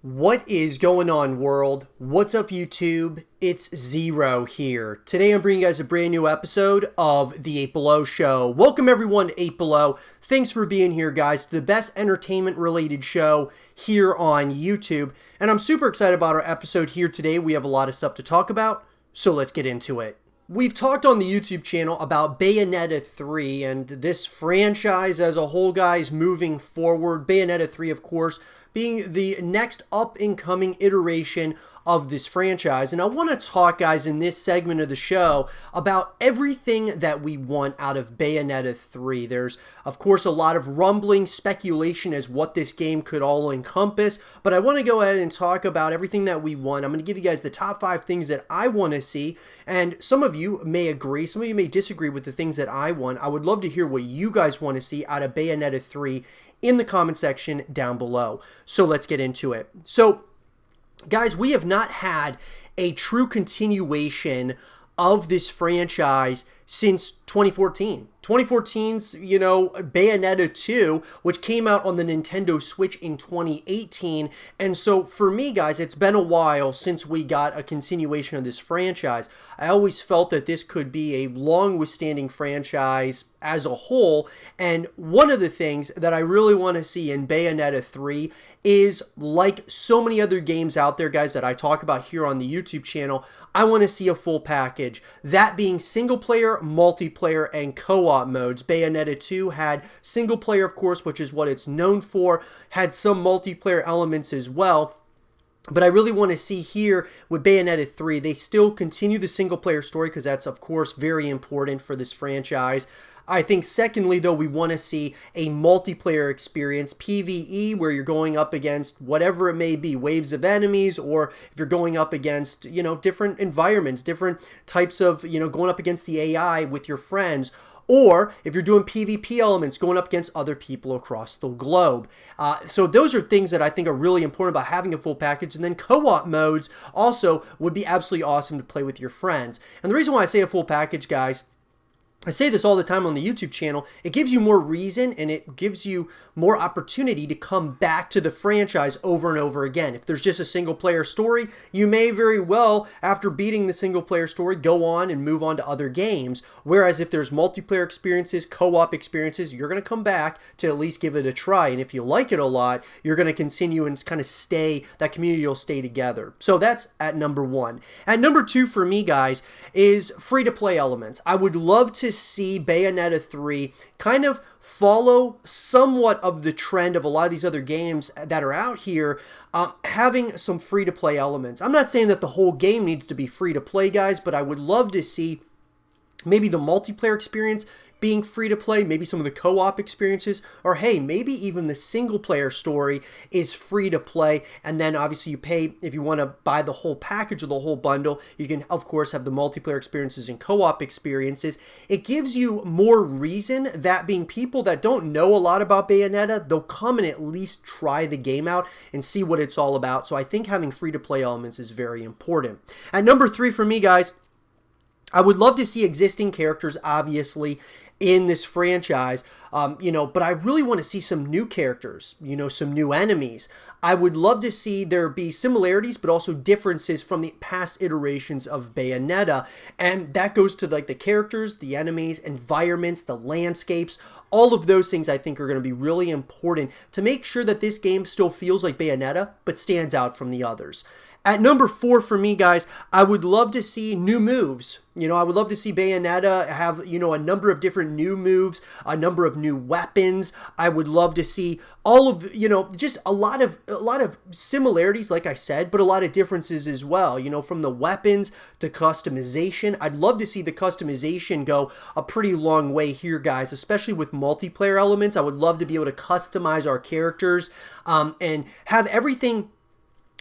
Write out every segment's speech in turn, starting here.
What is going on, world? What's up, YouTube? It's Zero here. Today I'm bringing you guys a brand new episode of The 8 Below Show. Welcome everyone to 8 Below. Thanks for being here, guys. The best entertainment related show here on YouTube. And I'm super excited about our episode here today. We have a lot of stuff to talk about, so let's get into it. We've talked on the YouTube channel about Bayonetta 3 and this franchise as a whole, guys, moving forward. Bayonetta 3, of course, being the next up-and-coming iteration of this franchise. And I want to talk, guys, in this segment of the show about everything that we want out of Bayonetta 3. There's, of course, a lot of rumbling speculation as what this game could all encompass, but I want to go ahead and talk about everything that we want. I'm going to give you guys the top 5 things that I want to see, and some of you may agree, some of you may disagree with the things that I want. I would love to hear what you guys want to see out of Bayonetta 3 in the comment section down below. So let's get into it. So, guys, we have not had a true continuation of this franchise since 2014. 2014's, Bayonetta 2, which came out on the Nintendo Switch in 2018. And so for me, guys, it's been a while since we got a continuation of this franchise. I always felt that this could be a long withstanding franchise as a whole. And one of the things that I really want to see in Bayonetta 3 is, like so many other games out there, guys, that I talk about here on the YouTube channel, I want to see a full package. That being single player, multiplayer, and co-op modes. Bayonetta 2 had single player, of course, which is what it's known for, had some multiplayer elements as well. But I really want to see here with Bayonetta 3, they still continue the single player story because that's, of course, very important for this franchise. I think secondly, though, we want to see a multiplayer experience, PvE, where you're going up against whatever it may be, waves of enemies, or if you're going up against, different environments, different types of, going up against the AI with your friends. Or if you're doing PvP elements, going up against other people across the globe. So those are things that I think are really important about having a full package. And then co-op modes also would be absolutely awesome to play with your friends. And the reason why I say a full package, guys, I say this all the time on the YouTube channel, it gives you more reason and it gives you more opportunity to come back to the franchise over and over again. If there's just a single player story, you may very well, after beating the single player story, go on and move on to other games. Whereas if there's multiplayer experiences, co-op experiences, you're going to come back to at least give it a try. And if you like it a lot, you're going to continue and kind of stay, that community will stay together. So that's at number 1. At number 2 for me, guys, is free-to-play elements. I would love to see Bayonetta 3 kind of follow somewhat of the trend of a lot of these other games that are out here, having some free-to-play elements. I'm not saying that the whole game needs to be free-to-play, guys, but I would love to see maybe the multiplayer experience being free to play, maybe some of the co-op experiences, or hey, maybe even the single player story is free to play, and then obviously you pay if you want to buy the whole package or the whole bundle. You can of course have the multiplayer experiences and co-op experiences. It gives you more reason, that being people that don't know a lot about Bayonetta, they'll come and at least try the game out and see what it's all about. So I think having free to play elements is very important. At number 3 for me, guys, I would love to see existing characters, obviously, in this franchise, but I really want to see some new characters, some new enemies. I would love to see there be similarities, but also differences from the past iterations of Bayonetta. And that goes to like the characters, the enemies, environments, the landscapes. All of those things I think are going to be really important to make sure that this game still feels like Bayonetta, but stands out from the others. At number 4 for me, guys, I would love to see new moves. I would love to see Bayonetta have, a number of different new moves, a number of new weapons. I would love to see all of, just a lot of similarities, like I said, but a lot of differences as well, from the weapons to customization. I'd love to see the customization go a pretty long way here, guys, especially with multiplayer elements. I would love to be able to customize our characters and have everything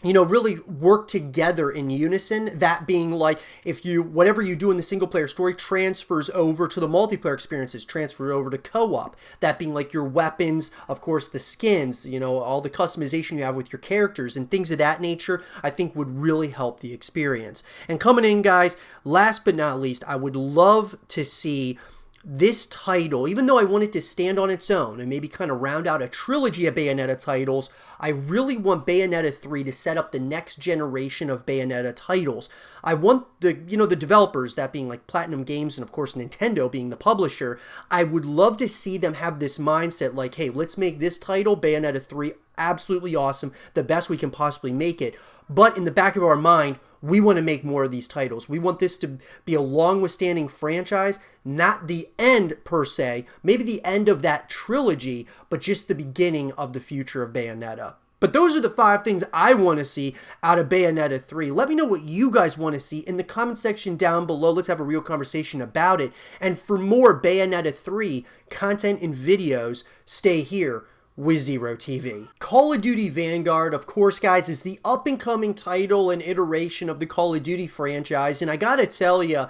really work together in unison. That being like, whatever you do in the single player story transfers over to the multiplayer experiences, transfer over to co-op. That being like your weapons, of course, the skins, all the customization you have with your characters and things of that nature, I think would really help the experience. And coming in, guys, last but not least, I would love to see this title, even though I want it to stand on its own and maybe kind of round out a trilogy of Bayonetta titles, I really want Bayonetta 3 to set up the next generation of Bayonetta titles. I want the developers, that being like Platinum Games and of course Nintendo being the publisher, I would love to see them have this mindset like, hey, let's make this title, Bayonetta 3, absolutely awesome, the best we can possibly make it. But in the back of our mind, we want to make more of these titles. We want this to be a long withstanding franchise, not the end per se, maybe the end of that trilogy, but just the beginning of the future of Bayonetta. But those are the 5 things I want to see out of Bayonetta 3. Let me know what you guys want to see in the comment section down below. Let's have a real conversation about it. And for more Bayonetta 3 content and videos, stay here with Zero TV. Call of Duty Vanguard, of course, guys, is the up-and-coming title and iteration of the Call of Duty franchise, and I gotta tell you,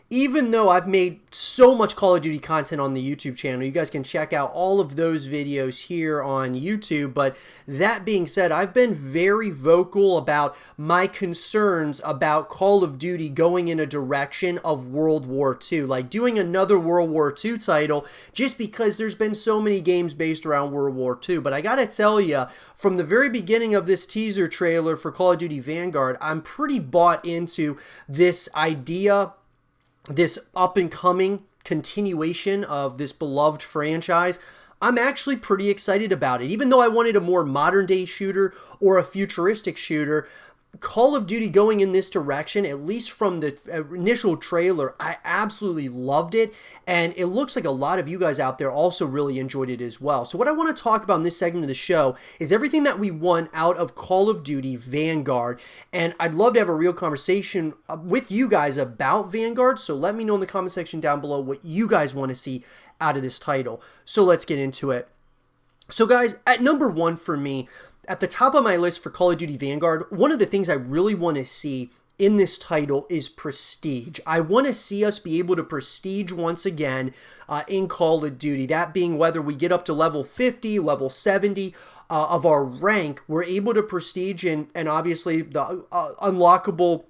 even though I've made so much Call of Duty content on the YouTube channel, you guys can check out all of those videos here on YouTube, but that being said, I've been very vocal about my concerns about Call of Duty going in a direction of World War II, like doing another World War II title, just because there's been so many games based around World War II. But I gotta tell you, from the very beginning of this teaser trailer for Call of Duty Vanguard, I'm pretty bought into this idea, this up-and-coming continuation of this beloved franchise. I'm actually pretty excited about it. Even though I wanted a more modern-day shooter or a futuristic shooter, Call of Duty going in this direction, at least from the initial trailer, I absolutely loved it, and it looks like a lot of you guys out there also really enjoyed it as well. So what I want to talk about in this segment of the show is everything that we want out of Call of Duty Vanguard, and I'd love to have a real conversation with you guys about Vanguard, so let me know in the comment section down below what you guys want to see out of this title. So let's get into it. So guys, at number 1 for me, at the top of my list for Call of Duty Vanguard, one of the things I really want to see in this title is prestige. I want to see us be able to prestige once again in Call of Duty. That being whether we get up to level 50, level 70 of our rank, we're able to prestige and obviously the unlockable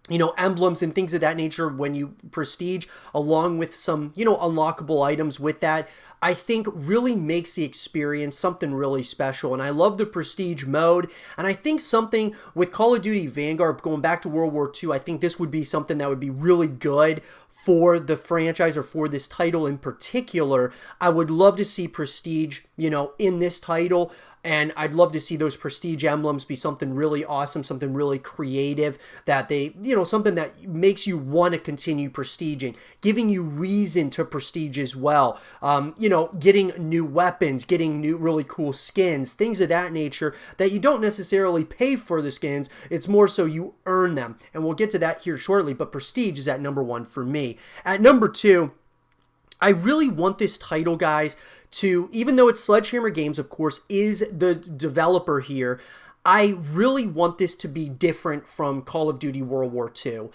emblems and things of that nature when you prestige, along with some, unlockable items with that, I think really makes the experience something really special. And I love the prestige mode. And I think something with Call of Duty Vanguard, going back to World War II, I think this would be something that would be really good for the franchise or for this title in particular. I would love to see prestige, in this title. And I'd love to see those prestige emblems be something really awesome, something really creative, that they, something that makes you want to continue prestiging, giving you reason to prestige as well. Getting new weapons, getting new really cool skins, things of that nature that you don't necessarily pay for the skins. It's more so you earn them. And we'll get to that here shortly, but prestige is at number 1 for me. At number 2, I really want this title, guys, to, even though it's Sledgehammer Games, of course, is the developer here, I really want this to be different from Call of Duty World War II.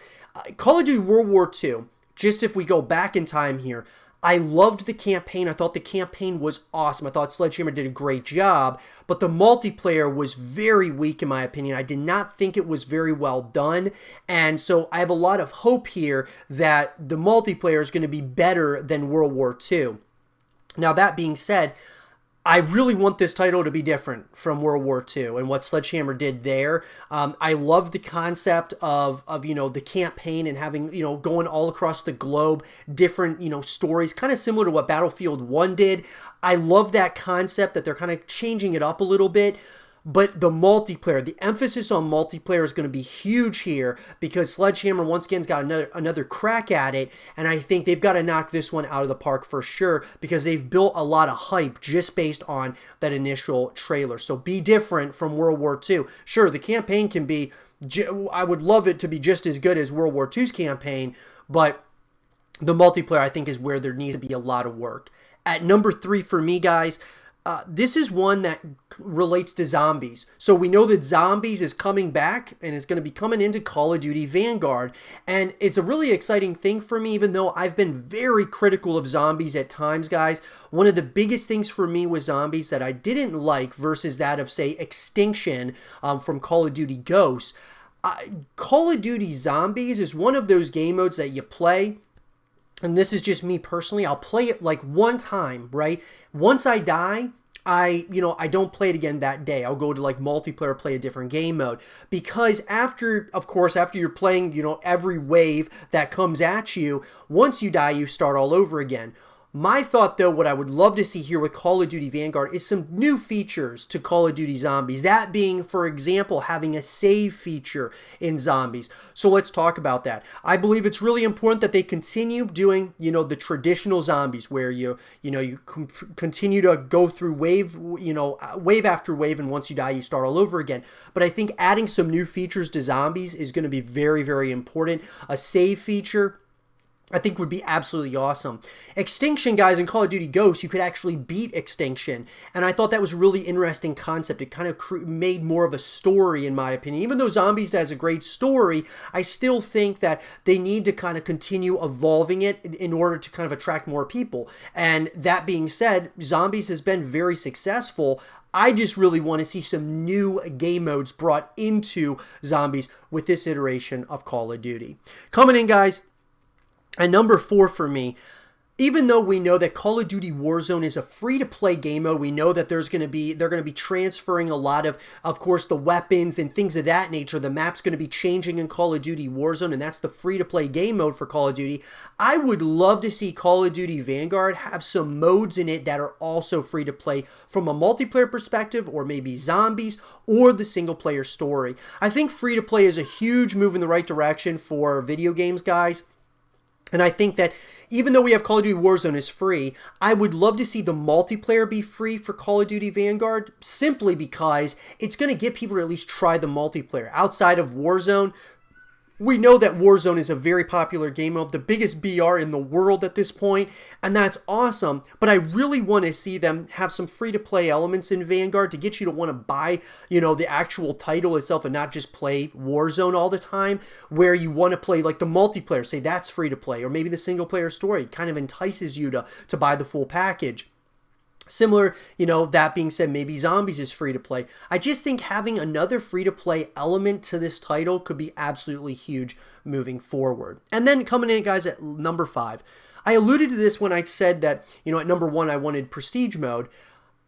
Call of Duty World War II, just if we go back in time here, I loved the campaign. I thought the campaign was awesome. I thought Sledgehammer did a great job, but the multiplayer was very weak in my opinion. I did not think it was very well done, and so I have a lot of hope here that the multiplayer is going to be better than World War II. Now, that being said, I really want this title to be different from World War II and what Sledgehammer did there. I love the concept of the campaign and having, going all across the globe, different, stories, kind of similar to what Battlefield 1 did. I love that concept that they're kind of changing it up a little bit. But the multiplayer, the emphasis on multiplayer is going to be huge here because Sledgehammer once again has got another crack at it, and I think they've got to knock this one out of the park for sure because they've built a lot of hype just based on that initial trailer. So be different from World War II. Sure, the campaign can be, I would love it to be just as good as World War II's campaign, but the multiplayer I think is where there needs to be a lot of work. At number 3 for me, guys, this is one that relates to zombies. So we know that zombies is coming back and it's going to be coming into Call of Duty Vanguard. And it's a really exciting thing for me, even though I've been very critical of zombies at times, guys. One of the biggest things for me with zombies that I didn't like versus that of, say, Extinction from Call of Duty Ghosts. Call of Duty Zombies is one of those game modes that you play and this is just me personally, I'll play it like one time, right? Once I die, I don't play it again that day. I'll go to like multiplayer, play a different game mode, because of course, after you're playing, every wave that comes at you, once you die, you start all over again. My thought, though, what I would love to see here with Call of Duty Vanguard is some new features to Call of Duty Zombies. That being, for example, having a save feature in Zombies. So let's talk about that. I believe it's really important that they continue doing, the traditional Zombies where you continue to go through wave after wave, and once you die, you start all over again. But I think adding some new features to Zombies is going to be very, very important. A save feature, I think, would be absolutely awesome. Extinction, guys, in Call of Duty Ghosts, you could actually beat Extinction. And I thought that was a really interesting concept. It kind of made more of a story, in my opinion. Even though Zombies has a great story, I still think that they need to kind of continue evolving it in order to kind of attract more people. And that being said, Zombies has been very successful. I just really want to see some new game modes brought into Zombies with this iteration of Call of Duty. Coming in, guys, and number 4 for me, even though we know that Call of Duty Warzone is a free-to-play game mode, we know that they're going to be transferring a lot of course, the weapons and things of that nature. The map's going to be changing in Call of Duty Warzone, and that's the free-to-play game mode for Call of Duty. I would love to see Call of Duty Vanguard have some modes in it that are also free-to-play from a multiplayer perspective, or maybe Zombies, or the single-player story. I think free-to-play is a huge move in the right direction for video games, guys. And I think that even though we have Call of Duty Warzone is free, I would love to see the multiplayer be free for Call of Duty Vanguard, simply because it's going to get people to at least try the multiplayer. Outside of Warzone, we know that Warzone is a very popular game mode, the biggest BR in the world at this point, and that's awesome, but I really want to see them have some free-to-play elements in Vanguard to get you to want to buy, the actual title itself and not just play Warzone all the time, where you want to play like the multiplayer, say that's free-to-play, or maybe the single-player story kind of entices you to buy the full package. Similar, that being said, maybe Zombies is free to play. I just think having another free to play element to this title could be absolutely huge moving forward. And then coming in, guys, at number 5. I alluded to this when I said that, at number 1, I wanted Prestige mode.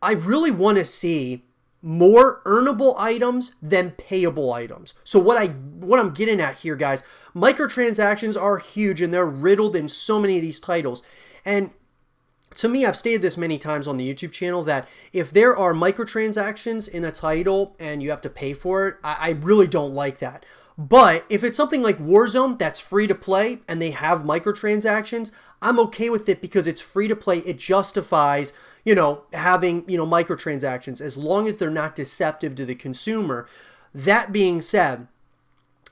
I really want to see more earnable items than payable items. So what I'm getting at here, guys, microtransactions are huge, and they're riddled in so many of these titles. And to me, I've stated this many times on the YouTube channel that if there are microtransactions in a title and you have to pay for it, I really don't like that. But if it's something like Warzone that's free to play and they have microtransactions, I'm okay with it because it's free to play. It justifies, having, microtransactions as long as they're not deceptive to the consumer. That being said,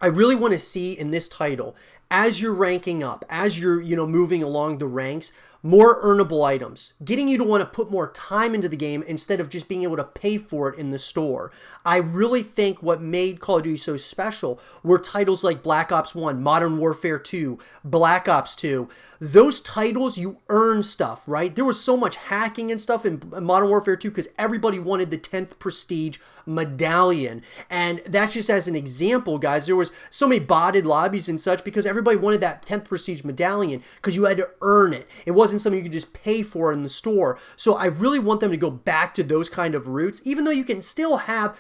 I really want to see in this title, as you're ranking up, as you're, moving along the ranks, more earnable items, getting you to want to put more time into the game instead of just being able to pay for it in the store. I really think what made Call of Duty so special were titles like Black Ops 1, Modern Warfare 2, Black Ops 2. Those titles, you earn stuff, right? There was so much hacking and stuff in Modern Warfare 2 because everybody wanted the 10th Prestige medallion. And that's just as an example, guys. There was so many botted lobbies and such because everybody wanted that 10th Prestige medallion because you had to earn it. It wasn't something you could just pay for in the store. So I really want them to go back to those kind of roots, even though you can still have,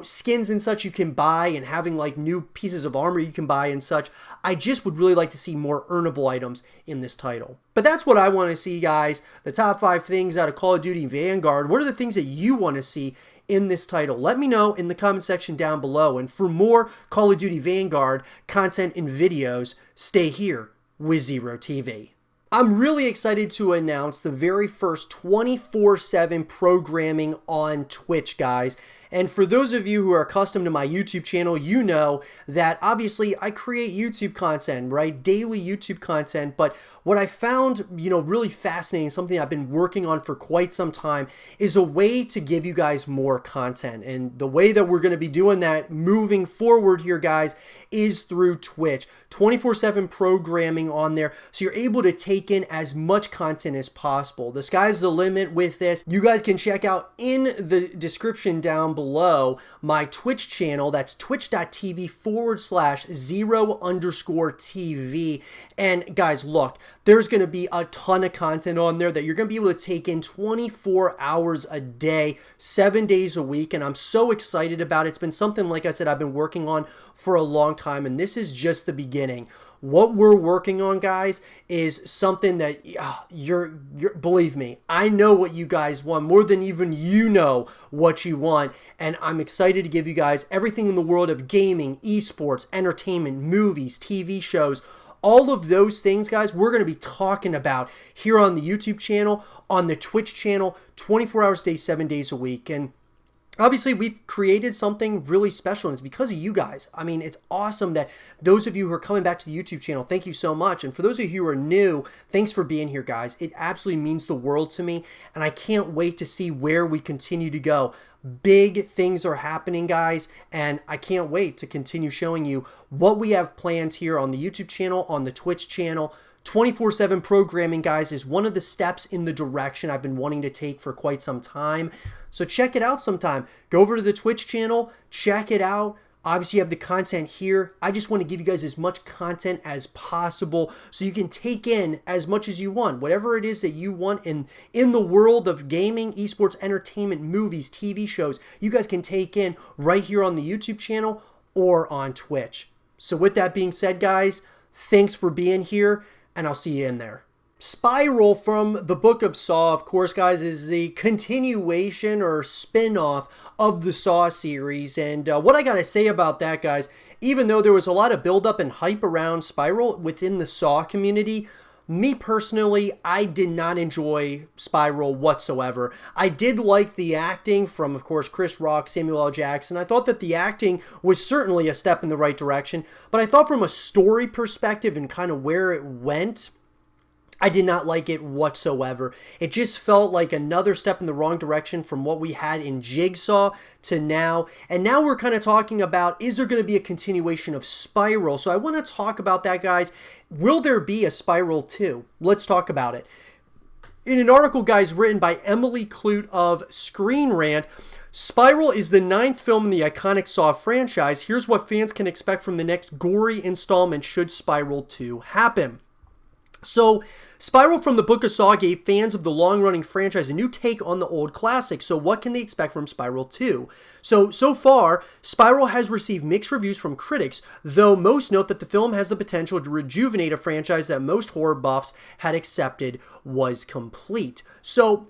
skins and such you can buy and having like new pieces of armor you can buy and such. I just would really like to see more earnable items in this title. But that's what I want to see, guys. The top 5 things out of Call of Duty Vanguard. What are the things that you want to see in this title? Let me know in the comment section down below. And for more Call of Duty Vanguard content and videos, stay here with Zero TV. I'm really excited to announce the very first 24/7 programming on Twitch, guys. And for those of you who are accustomed to my YouTube channel, you know that obviously I create YouTube content, right? Daily YouTube content. But what I found, really fascinating, something I've been working on for quite some time, is a way to give you guys more content. And the way that we're going to be doing that moving forward here, guys, is through Twitch. 24/7 programming on there, so you're able to take in as much content as possible. The sky's the limit with this. You guys can check out in the description down below my Twitch channel. That's twitch.tv/0_TV. And guys, look, There's going to be a ton of content on there that you're going to be able to take in 24 hours a day, 7 days a week, and I'm so excited about it. It's been something, like I said, I've been working on for a long time, and this is just the beginning. What we're working on, guys, is something that you're believe me, I know what you guys want more than even you know what you want, and I'm excited to give you guys everything in the world of gaming, esports, entertainment, movies, TV shows. All of those things, guys, we're going to be talking about here on the YouTube channel, on the Twitch channel, 24 hours a day, 7 days a week. And obviously, we've created something really special, and it's because of you guys. I mean, it's awesome that those of you who are coming back to the YouTube channel, thank you so much. And for those of you who are new, thanks for being here, guys. It absolutely means the world to me, and I can't wait to see where we continue to go. Big things are happening, guys, and I can't wait to continue showing you what we have planned here on the YouTube channel, on the Twitch channel. 24/7 programming, guys, is one of the steps in the direction I've been wanting to take for quite some time. So check it out sometime. Go over to the Twitch channel, check it out. Obviously, you have the content here. I just want to give you guys as much content as possible so you can take in as much as you want. Whatever it is that you want in the world of gaming, esports, entertainment, movies, TV shows, you guys can take in right here on the YouTube channel or on Twitch. So with that being said, guys, thanks for being here, and I'll see you in there. Spiral from the Book of Saw, of course, guys, is the continuation or spin-off of the Saw series. And what I got to say about that, guys, even though there was a lot of build-up and hype around Spiral within the Saw community, me personally, I did not enjoy Spiral whatsoever. I did like the acting from, of course, Chris Rock, Samuel L. Jackson. I thought that the acting was certainly a step in the right direction, but I thought from a story perspective and kind of where it went, I did not like it whatsoever. It just felt like another step in the wrong direction from what we had in Jigsaw to now. And now we're kind of talking about, is there going to be a continuation of Spiral? So I want to talk about that, guys. Will there be a Spiral 2? Let's talk about it. In an article, guys, written by Emily Clute of Screen Rant, Spiral is the 9th film in the iconic Saw franchise. Here's what fans can expect from the next gory installment should Spiral 2 happen. So, Spiral from the Book of Saw gave fans of the long-running franchise a new take on the old classic. So what can they expect from Spiral 2? So far, Spiral has received mixed reviews from critics, though most note that the film has the potential to rejuvenate a franchise that most horror buffs had accepted was complete. So,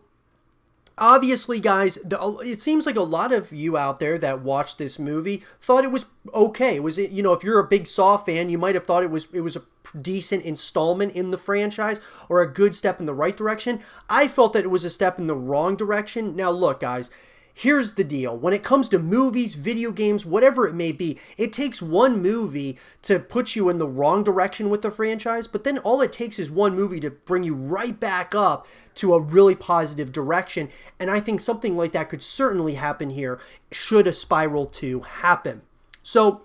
obviously, guys, it seems like a lot of you out there that watched this movie thought it was okay. It was, you know, if you're a big Saw fan, you might have thought it was a decent installment in the franchise or a good step in the right direction. I felt that it was a step in the wrong direction. Now, look, guys, here's the deal. When it comes to movies, video games, whatever it may be, it takes one movie to put you in the wrong direction with the franchise, but then all it takes is one movie to bring you right back up to a really positive direction, and I think something like that could certainly happen here should a Spiral 2 happen. So,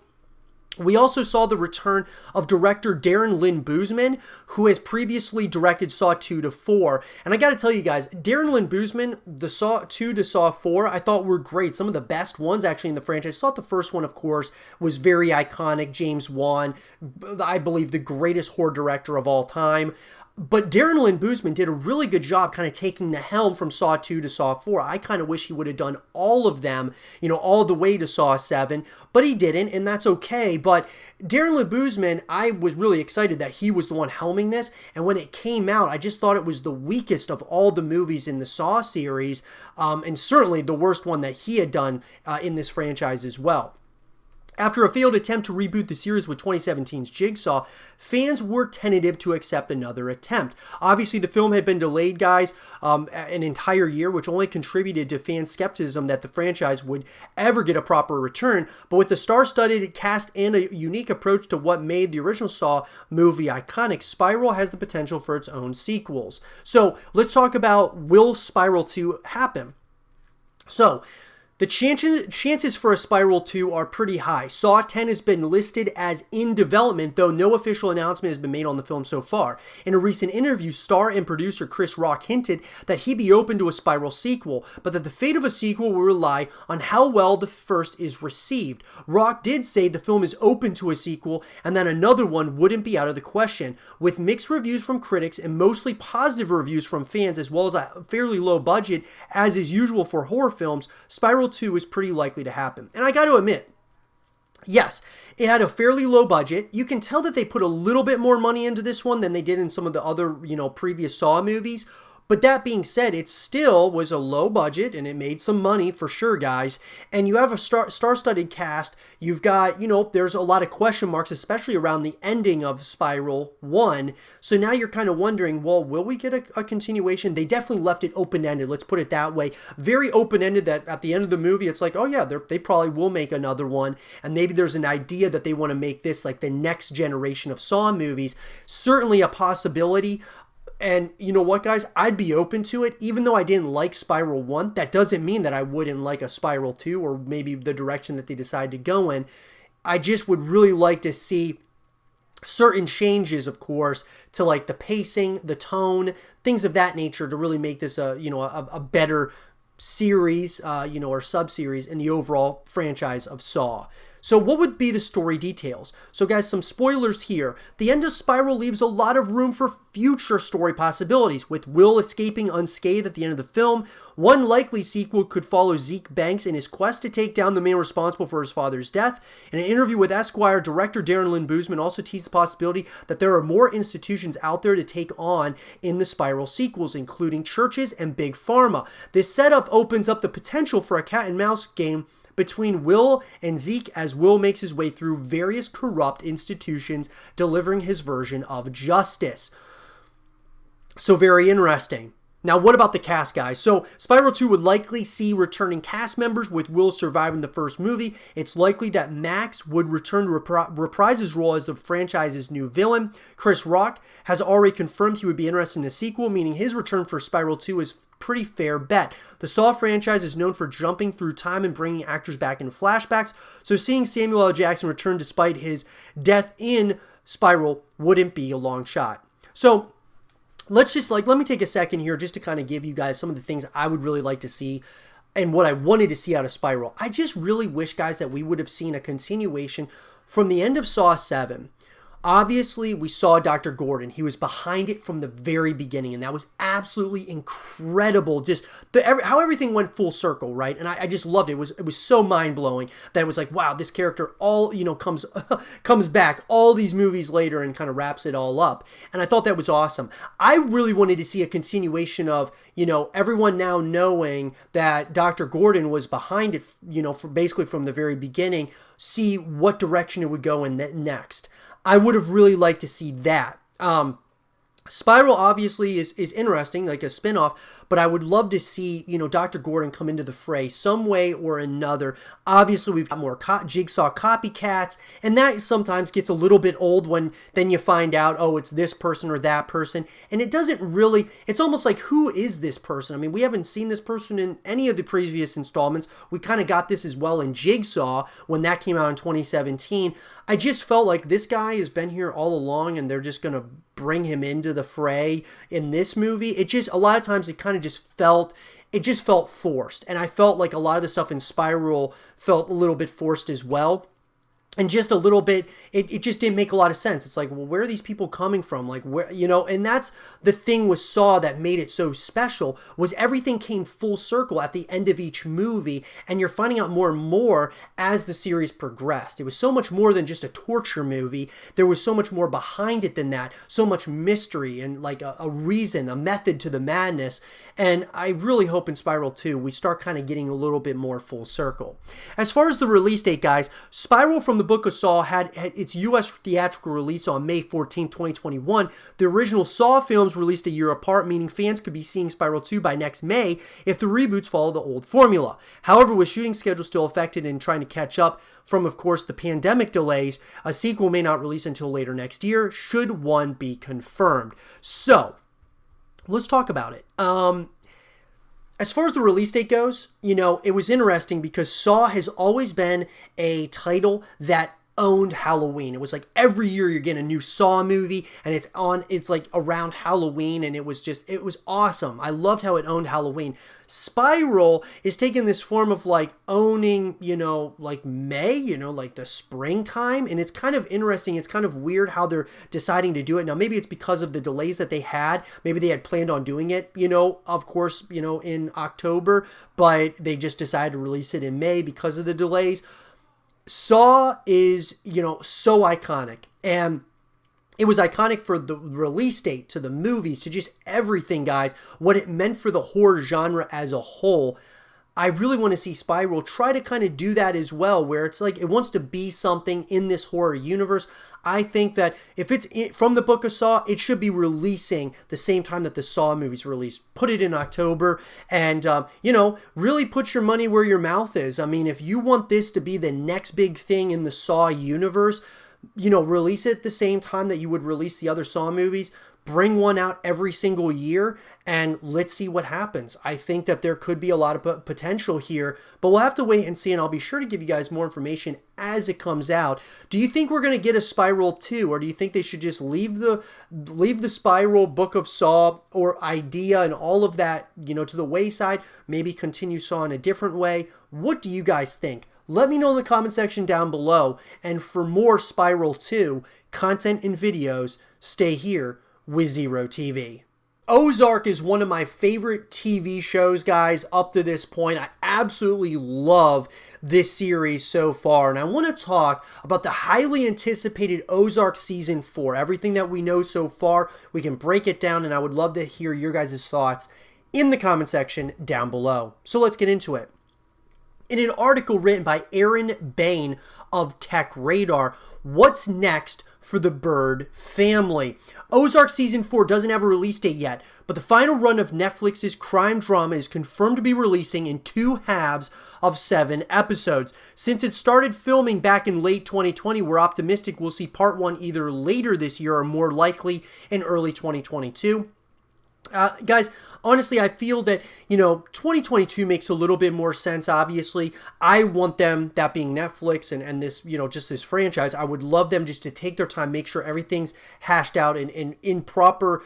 we also saw the return of director Darren Lynn Bousman, who has previously directed Saw 2 to 4. And I got to tell you guys, Darren Lynn Bousman, the Saw 2 to Saw 4, I thought were great. Some of the best ones actually in the franchise. I thought the first one, of course, was very iconic. James Wan, I believe the greatest horror director of all time. But Darren Lynn Bousman did a really good job kind of taking the helm from Saw 2 to Saw 4. I kind of wish he would have done all of them, you know, all the way to Saw 7, but he didn't, and that's okay. But Darren Lynn Bousman, I was really excited that he was the one helming this, and when it came out, I just thought it was the weakest of all the movies in the Saw series, and certainly the worst one that he had done in this franchise as well. After a failed attempt to reboot the series with 2017's Jigsaw, fans were tentative to accept another attempt. Obviously, the film had been delayed, guys, an entire year, which only contributed to fan skepticism that the franchise would ever get a proper return. But with the star-studded cast and a unique approach to what made the original Saw movie iconic, Spiral has the potential for its own sequels. So, let's talk about, will Spiral 2 happen? So, The chances for a Spiral 2 are pretty high. Saw 10 has been listed as in development, though no official announcement has been made on the film so far. In a recent interview, star and producer Chris Rock hinted that he'd be open to a Spiral sequel, but that the fate of a sequel will rely on how well the first is received. Rock did say the film is open to a sequel and that another one wouldn't be out of the question. With mixed reviews from critics and mostly positive reviews from fans, as well as a fairly low budget, as is usual for horror films, Spiral 2 is pretty likely to happen. And I got to admit, yes, it had a fairly low budget. You can tell that they put a little bit more money into this one than they did in some of the other, previous Saw movies. But that being said, it still was a low budget and it made some money for sure, guys. And you have a star-studded cast. You've got, there's a lot of question marks, especially around the ending of Spiral 1. So now you're kind of wondering, well, will we get a continuation? They definitely left it open-ended, let's put it that way. Very open-ended that at the end of the movie, it's like, oh yeah, they probably will make another one. And maybe there's an idea that they want to make this like the next generation of Saw movies. Certainly a possibility. And you know what, guys? I'd be open to it. Even though I didn't like Spiral 1, that doesn't mean that I wouldn't like a Spiral 2 or maybe the direction that they decide to go in. I just would really like to see certain changes, of course, to like the pacing, the tone, things of that nature to really make this a better series, or sub-series in the overall franchise of Saw. So what would be the story details? So guys, some spoilers here. The end of Spiral leaves a lot of room for future story possibilities, with Will escaping unscathed at the end of the film. One likely sequel could follow Zeke Banks in his quest to take down the man responsible for his father's death. In an interview with Esquire, director Darren Lynn Bousman also teased the possibility that there are more institutions out there to take on in the Spiral sequels, including churches and Big Pharma. This setup opens up the potential for a cat and mouse game between Will and Zeke as Will makes his way through various corrupt institutions, delivering his version of justice. So very interesting. Now, what about the cast, guys? So, Spiral 2 would likely see returning cast members, with Will surviving the first movie. It's likely that Max would return to reprise his role as the franchise's new villain. Chris Rock has already confirmed he would be interested in a sequel, meaning his return for Spiral 2 is pretty fair bet. The Saw franchise is known for jumping through time and bringing actors back in flashbacks, so seeing Samuel L. Jackson return despite his death in Spiral wouldn't be a long shot. So, let me take a second here just to kind of give you guys some of the things I would really like to see and what I wanted to see out of Spiral. I just really wish, guys, that we would have seen a continuation from the end of Saw 7. Obviously, we saw Dr. Gordon. He was behind it from the very beginning, and that was absolutely incredible. Just how everything went full circle, right? And I just loved it. It was so mind-blowing that it was like, wow, this character comes back all these movies later and kind of wraps it all up. And I thought that was awesome. I really wanted to see a continuation of, everyone now knowing that Dr. Gordon was behind it, for basically from the very beginning, see what direction it would go in next. I would have really liked to see that. Spiral obviously is interesting, like a spin-off, but I would love to see, Dr. Gordon come into the fray some way or another. Obviously, we've got more Jigsaw copycats, and that sometimes gets a little bit old when then you find out, oh, it's this person or that person, and it doesn't really, it's almost like, who is this person? I mean, we haven't seen this person in any of the previous installments. We kind of got this as well in Jigsaw when that came out in 2017. I just felt like this guy has been here all along, and they're just going to bring him into the fray in this movie. It just, a lot of times it kind of just felt forced. And I felt like a lot of the stuff in Spiral felt a little bit forced as well. And just a little bit, it just didn't make a lot of sense. It's like, well, where are these people coming from? Like, where, and that's the thing with Saw that made it so special, was everything came full circle at the end of each movie, and you're finding out more and more as the series progressed. It was so much more than just a torture movie. There was so much more behind it than that, so much mystery and like a reason, a method to the madness. And I really hope in Spiral 2, we start kind of getting a little bit more full circle. As far as the release date, guys, Spiral from the Book of Saw had its U.S. theatrical release on May 14, 2021. The original Saw films released a year apart, meaning fans could be seeing Spiral 2 by next May if the reboots follow the old formula. However, with shooting schedules still affected and trying to catch up from, of course, the pandemic delays, a sequel may not release until later next year, should one be confirmed. So, let's talk about it. As far as the release date goes, it was interesting because Saw has always been a title that owned Halloween. It was like every year you're getting a new Saw movie and it's like around Halloween, and it was awesome. I loved how it owned Halloween. Spiral is taking this form of like owning, like May, like the springtime, and it's kind of interesting. It's kind of weird how they're deciding to do it. Now, maybe it's because of the delays that they had. Maybe they had planned on doing it, of course, in October, but they just decided to release it in May because of the delays. Saw is, so iconic, and it was iconic for the release date, to the movies, to just everything, guys, what it meant for the horror genre as a whole. I really want to see Spiral try to kind of do that as well, where it's like it wants to be something in this horror universe. I think that if it's from the book of Saw, it should be releasing the same time that the Saw movies release. Put it in October and, really put your money where your mouth is. I mean, if you want this to be the next big thing in the Saw universe, release it at the same time that you would release the other Saw movies. Bring one out every single year and let's see what happens. I think that there could be a lot of potential here, but we'll have to wait and see, and I'll be sure to give you guys more information as it comes out. Do you think we're going to get a Spiral 2, or do you think they should just leave the Spiral Book of Saw or idea and all of that, to the wayside, maybe continue Saw in a different way? What do you guys think? Let me know in the comment section down below, and for more Spiral 2 content and videos, stay here with Zero TV. Ozark is one of my favorite TV shows, guys, up to this point. I absolutely love this series so far, and I want to talk about the highly anticipated Ozark Season 4. Everything that we know so far, we can break it down, and I would love to hear your guys' thoughts in the comment section down below. So let's get into it. In an article written by Aaron Bain of Tech Radar, what's next for the Byrde family? Ozark Season 4 doesn't have a release date yet, but the final run of Netflix's crime drama is confirmed to be releasing in 2 halves of 7 episodes. Since it started filming back in late 2020, we're optimistic we'll see Part 1 either later this year or more likely in early 2022. Guys, honestly, I feel that, 2022 makes a little bit more sense, obviously. I want them, that being Netflix and this, just this franchise, I would love them just to take their time, make sure everything's hashed out and in proper,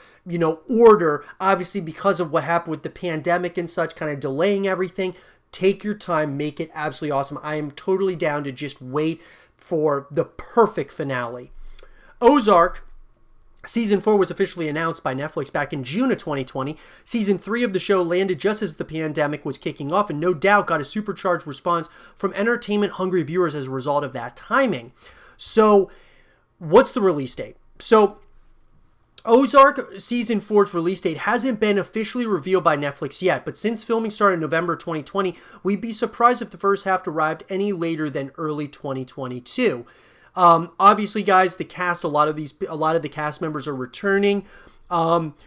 order. Obviously, because of what happened with the pandemic and such, kind of delaying everything. Take your time, make it absolutely awesome. I am totally down to just wait for the perfect finale. Ozark Season 4 was officially announced by Netflix back in June of 2020. Season 3 of the show landed just as the pandemic was kicking off and no doubt got a supercharged response from entertainment-hungry viewers as a result of that timing. So, what's the release date? So, Ozark Season 4's release date hasn't been officially revealed by Netflix yet, but since filming started in November 2020, we'd be surprised if the first half arrived any later than early 2022. Obviously, guys, the cast, a lot of the cast members are returning.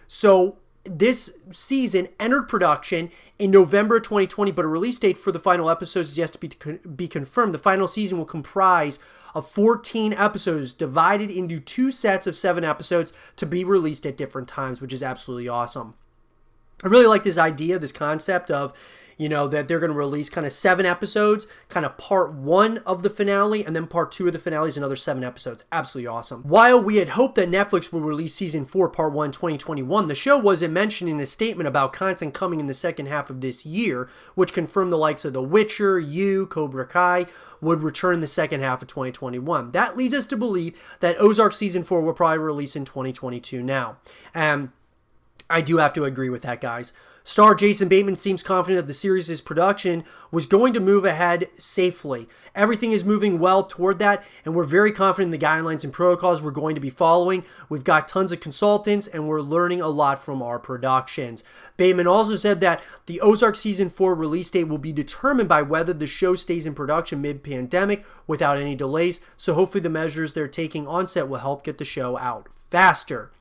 So this season entered production in November 2020, but a release date for the final episodes is yet to be confirmed. The final season will comprise of 14 episodes divided into 2 sets of 7 episodes to be released at different times, which is absolutely awesome. I really like this idea, this concept of, that they're going to release kind of 7 episodes, kind of part 1 of the finale, and then part 2 of the finale is another 7 episodes. Absolutely awesome. While we had hoped that Netflix would release Season 4, Part 1, 2021, the show wasn't mentioned in a statement about content coming in the second half of this year, which confirmed the likes of The Witcher, You, Cobra Kai would return the second half of 2021. That leads us to believe that Ozark Season 4 will probably release in 2022 now. And I do have to agree with that, guys. Star Jason Bateman seems confident that the series' production was going to move ahead safely. Everything is moving well toward that, and we're very confident in the guidelines and protocols we're going to be following. We've got tons of consultants, and we're learning a lot from our productions. Bateman also said that the Ozark Season 4 release date will be determined by whether the show stays in production mid-pandemic without any delays, so hopefully the measures they're taking on set will help get the show out faster.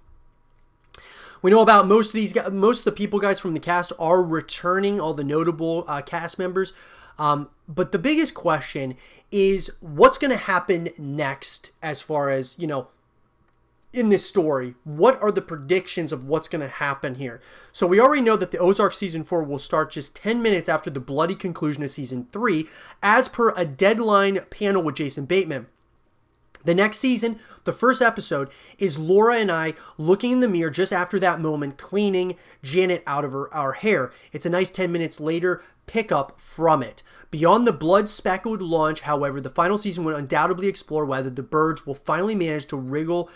We know about most of the people, guys, from the cast are returning, all the notable cast members. But the biggest question is what's going to happen next as far as, in this story? What are the predictions of what's going to happen here? So we already know that the Ozark Season 4 will start just 10 minutes after the bloody conclusion of Season 3, as per a Deadline panel with Jason Bateman. The next season, the first episode, is Laura and I looking in the mirror just after that moment, cleaning Janet out of our hair. It's a nice 10 minutes later pickup from it. Beyond the blood-speckled launch, however, the final season will undoubtedly explore whether the birds will finally manage to wiggle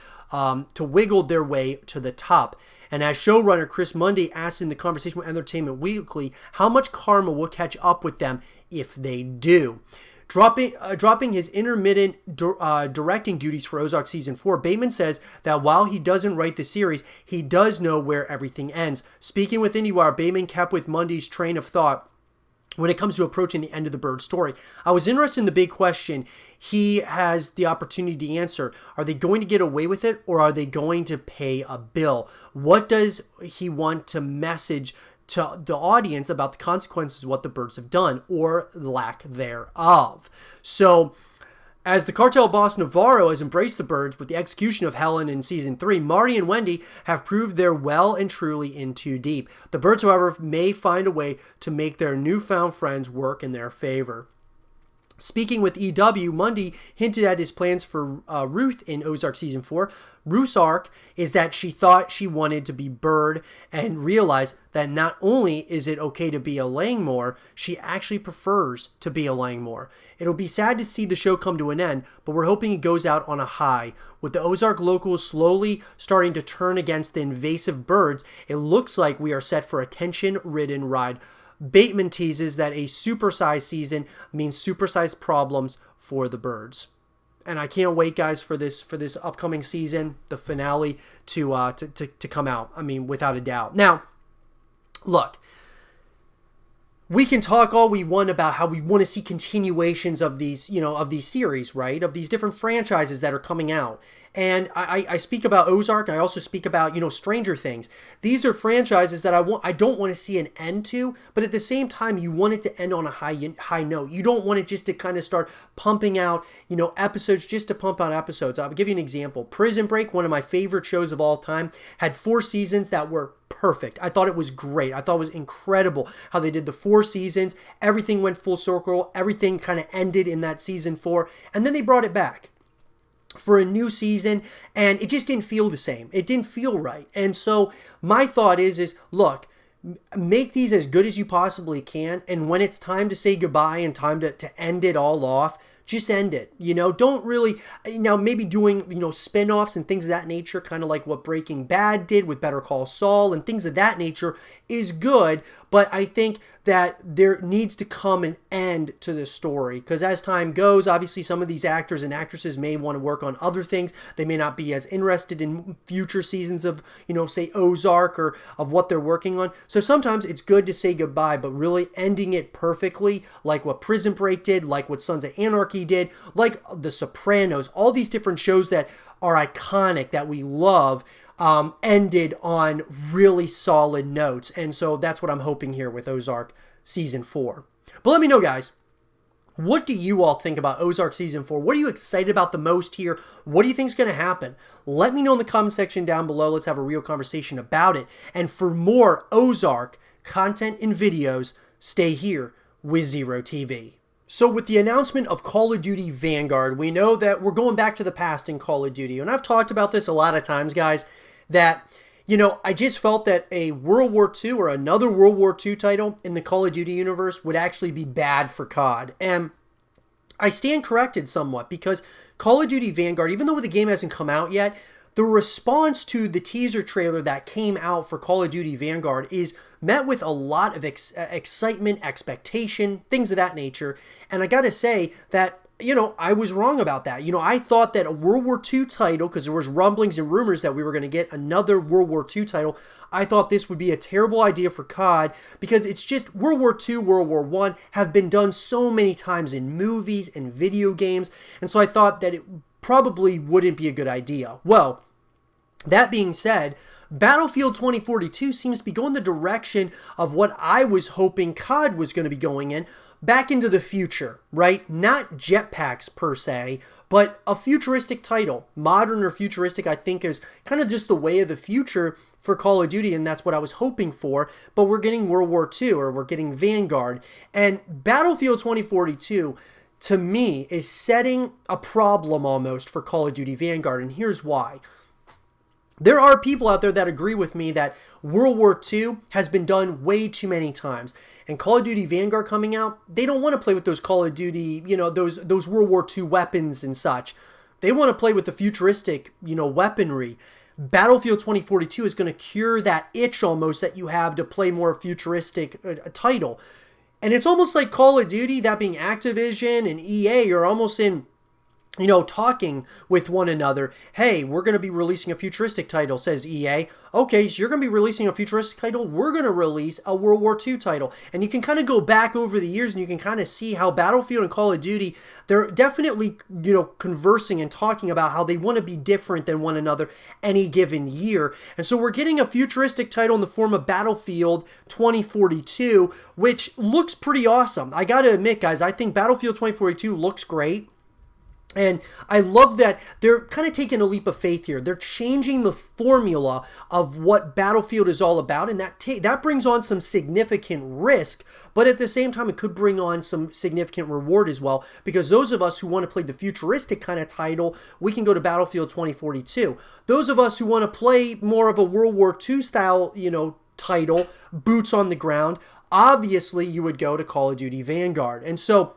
their way to the top. And as showrunner Chris Mundy asked in the conversation with Entertainment Weekly, how much karma will catch up with them if they do. Dropping his intermittent directing duties for Ozark Season 4, Bateman says that while he doesn't write the series, he does know where everything ends. Speaking with IndieWire, Bateman kept with Mundy's train of thought when it comes to approaching the end of the Bird story. I was interested in the big question he has the opportunity to answer. Are they going to get away with it, or are they going to pay a bill? What does he want to message to the audience about the consequences of what the Birds have done, or lack thereof? So, as the cartel boss Navarro has embraced the Birds with the execution of Helen in Season 3, Marty and Wendy have proved they're well and truly in too deep. The Birds, however, may find a way to make their newfound friends work in their favor. Speaking with EW, Mundy hinted at his plans for Ruth in Ozark Season 4. Ruth's arc is that she thought she wanted to be Bird and realized that not only is it okay to be a Langmore, she actually prefers to be a Langmore. It'll be sad to see the show come to an end, but we're hoping it goes out on a high. With the Ozark locals slowly starting to turn against the invasive birds, it looks like we are set for a tension-ridden ride. Bateman teases that a supersized season means supersized problems for the Birds. And I can't wait, guys, for this upcoming season, the finale, to come out. I mean, without a doubt. Now, look, we can talk all we want about how we want to see continuations of these, of these series, right? Of these different franchises that are coming out. And I speak about Ozark. I also speak about, Stranger Things. These are franchises that I don't want to see an end to, but at the same time, you want it to end on a high note. You don't want it just to kind of start pumping out, episodes just to pump out episodes. I'll give you an example. Prison Break, one of my favorite shows of all time, had 4 seasons that were perfect. I thought it was great. I thought it was incredible how they did the 4 seasons. Everything went full circle. Everything kind of ended in that season 4, and then they brought it back for a new season, and it just didn't feel the same. It didn't feel right. And so my thought is look, make these as good as you possibly can, and when it's time to say goodbye and time to end it all off, just end it. Don't really, maybe doing, spin-offs and things of that nature, kind of like what Breaking Bad did with Better Call Saul and things of that nature is good, but I think that there needs to come an end to the story, because as time goes, obviously some of these actors and actresses may want to work on other things. They may not be as interested in future seasons of, say Ozark or of what they're working on. So sometimes it's good to say goodbye, but really ending it perfectly, like what Prison Break did, like what Sons of Anarchy did, like The Sopranos, all these different shows that are iconic, that we love, ended on really solid notes. And so that's what I'm hoping here with Ozark Season 4. But let me know, guys, what do you all think about Ozark Season 4? What are you excited about the most here? What do you think is going to happen? Let me know in the comment section down below. Let's have a real conversation about it. And for more Ozark content and videos, stay here with Zero TV. So with the announcement of Call of Duty Vanguard, we know that we're going back to the past in Call of Duty. And I've talked about this a lot of times, guys, that, I just felt that a World War II or another World War II title in the Call of Duty universe would actually be bad for COD. And I stand corrected somewhat, because Call of Duty Vanguard, even though the game hasn't come out yet, the response to the teaser trailer that came out for Call of Duty Vanguard is met with a lot of excitement, expectation, things of that nature. And I gotta say that, I was wrong about that. I thought that a World War II title, because there was rumblings and rumors that we were going to get another World War II title, I thought this would be a terrible idea for COD, because it's just World War II, World War I have been done so many times in movies and video games, and so I thought that it probably wouldn't be a good idea. Well, that being said, Battlefield 2042 seems to be going the direction of what I was hoping COD was going to be going in, back into the future, right? Not jetpacks per se, but a futuristic title. Modern or futuristic, I think, is kind of just the way of the future for Call of Duty, and that's what I was hoping for. But we're getting World War II, or we're getting Vanguard. And Battlefield 2042, to me, is setting a problem almost for Call of Duty Vanguard, and here's why. There are people out there that agree with me that World War II has been done way too many times. And Call of Duty Vanguard coming out, they don't want to play with those Call of Duty, those World War II weapons and such. They want to play with the futuristic, weaponry. Battlefield 2042 is going to cure that itch almost that you have to play more futuristic title. And it's almost like Call of Duty, that being Activision and EA, are almost in talking with one another. Hey, we're going to be releasing a futuristic title, says EA. Okay, so you're going to be releasing a futuristic title. We're going to release a World War II title. And you can kind of go back over the years and you can kind of see how Battlefield and Call of Duty, they're definitely, conversing and talking about how they want to be different than one another any given year. And so we're getting a futuristic title in the form of Battlefield 2042, which looks pretty awesome. I got to admit, guys, I think Battlefield 2042 looks great. And I love that they're kind of taking a leap of faith here. They're changing the formula of what Battlefield is all about, and that brings on some significant risk, but at the same time, it could bring on some significant reward as well, because those of us who want to play the futuristic kind of title, we can go to Battlefield 2042. Those of us who want to play more of a World War II style, title, boots on the ground, obviously you would go to Call of Duty Vanguard. And so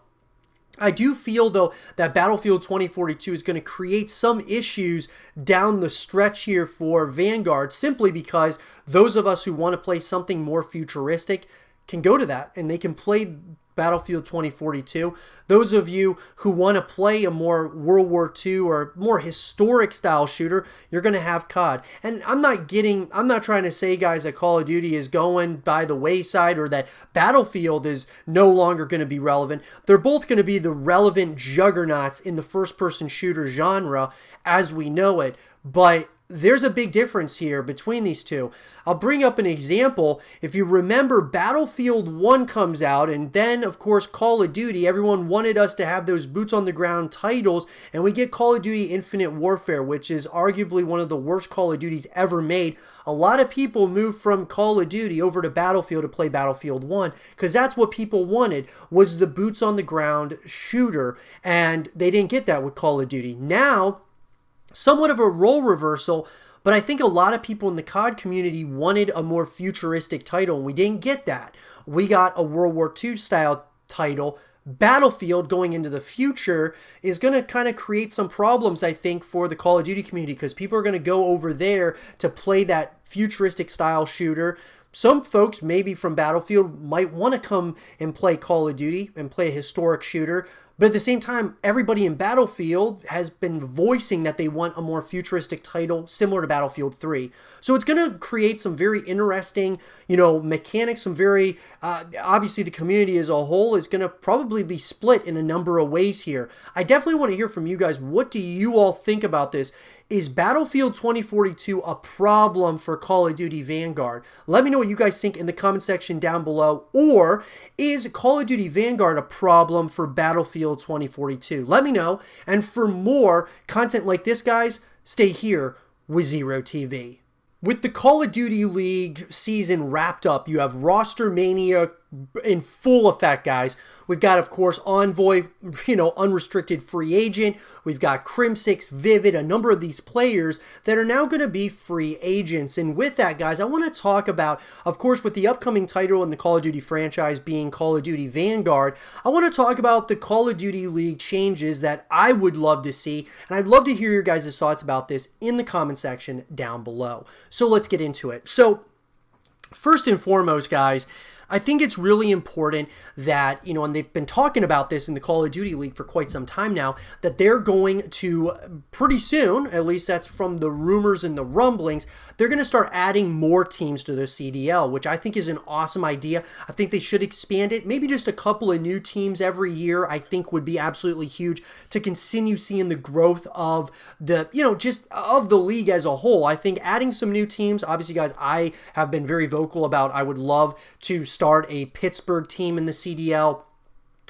I do feel, though, that Battlefield 2042 is going to create some issues down the stretch here for Vanguard, simply because those of us who want to play something more futuristic can go to that, and they can play Battlefield 2042. Those of you who want to play a more World War II or more historic style shooter, you're going to have COD. And I'm not trying to say, guys, that Call of Duty is going by the wayside or that Battlefield is no longer going to be relevant. They're both going to be the relevant juggernauts in the first-person shooter genre as we know it. But there's a big difference here between these two. I'll bring up an example. If you remember, Battlefield 1 comes out, and then, of course, Call of Duty. Everyone wanted us to have those boots-on-the-ground titles, and we get Call of Duty Infinite Warfare, which is arguably one of the worst Call of Duties ever made. A lot of people moved from Call of Duty over to Battlefield to play Battlefield 1, because that's what people wanted, was the boots-on-the-ground shooter, and they didn't get that with Call of Duty. Now, somewhat of a role reversal, but I think a lot of people in the COD community wanted a more futuristic title, and we didn't get that. We got a World War II style title. Battlefield going into the future is going to kind of create some problems, I think, for the Call of Duty community, because people are going to go over there to play that futuristic style shooter. Some folks, maybe from Battlefield, might want to come and play Call of Duty and play a historic shooter. But at the same time, everybody in Battlefield has been voicing that they want a more futuristic title similar to Battlefield 3. So it's going to create some very interesting, mechanics, some very, obviously the community as a whole is going to probably be split in a number of ways here. I definitely want to hear from you guys. What do you all think about this? Is Battlefield 2042 a problem for Call of Duty Vanguard? Let me know what you guys think in the comment section down below. Or is Call of Duty Vanguard a problem for Battlefield 2042? Let me know. And for more content like this, guys, stay here with Zero TV. With the Call of Duty League season wrapped up, you have roster mania in full effect, guys. We've got, of course, Envoy, unrestricted free agent. We've got Crimsix, Vivid, a number of these players that are now going to be free agents. And with that, guys, I want to talk about, of course, with the upcoming title in the Call of Duty franchise being Call of Duty Vanguard, I want to talk about the Call of Duty League changes that I would love to see. And I'd love to hear your guys' thoughts about this in the comment section down below. So let's get into it. So first and foremost, guys, I think it's really important that, and they've been talking about this in the Call of Duty League for quite some time now, that they're going to pretty soon, at least that's from the rumors and the rumblings, they're going to start adding more teams to the CDL, which I think is an awesome idea. I think they should expand it. Maybe just a couple of new teams every year, I think would be absolutely huge to continue seeing the growth of the, just of the league as a whole. I think adding some new teams, obviously, guys, I have been very vocal about I would love to start a Pittsburgh team in the CDL.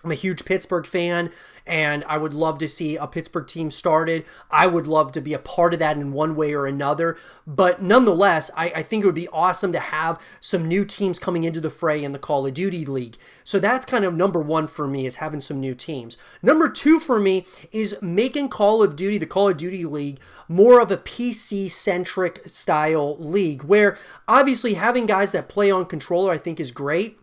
I'm a huge Pittsburgh fan, and I would love to see a Pittsburgh team started. I would love to be a part of that in one way or another. But nonetheless, I think it would be awesome to have some new teams coming into the fray in the Call of Duty League. So that's kind of number one for me, is having some new teams. Number two for me is making Call of Duty, the Call of Duty League, more of a PC-centric style league, where obviously having guys that play on controller I think is great.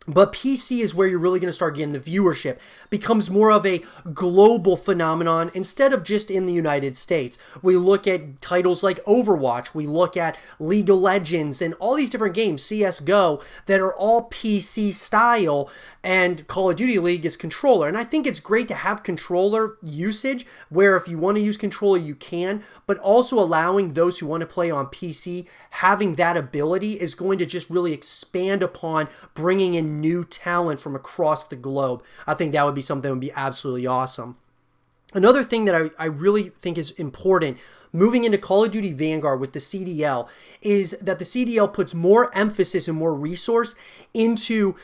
But PC is where you're really going to start getting the viewership. Becomes more of a global phenomenon instead of just in the United States. We look at titles like Overwatch. We look at League of Legends and all these different games, CSGO, that are all PC style, and Call of Duty League is controller. And I think it's great to have controller usage, where if you want to use controller, you can, but also allowing those who want to play on PC, having that ability is going to just really expand upon bringing in new talent from across the globe. I think that would be something that would be absolutely awesome. Another thing that I really think is important moving into Call of Duty Vanguard with the CDL is that the CDL puts more emphasis and more resource into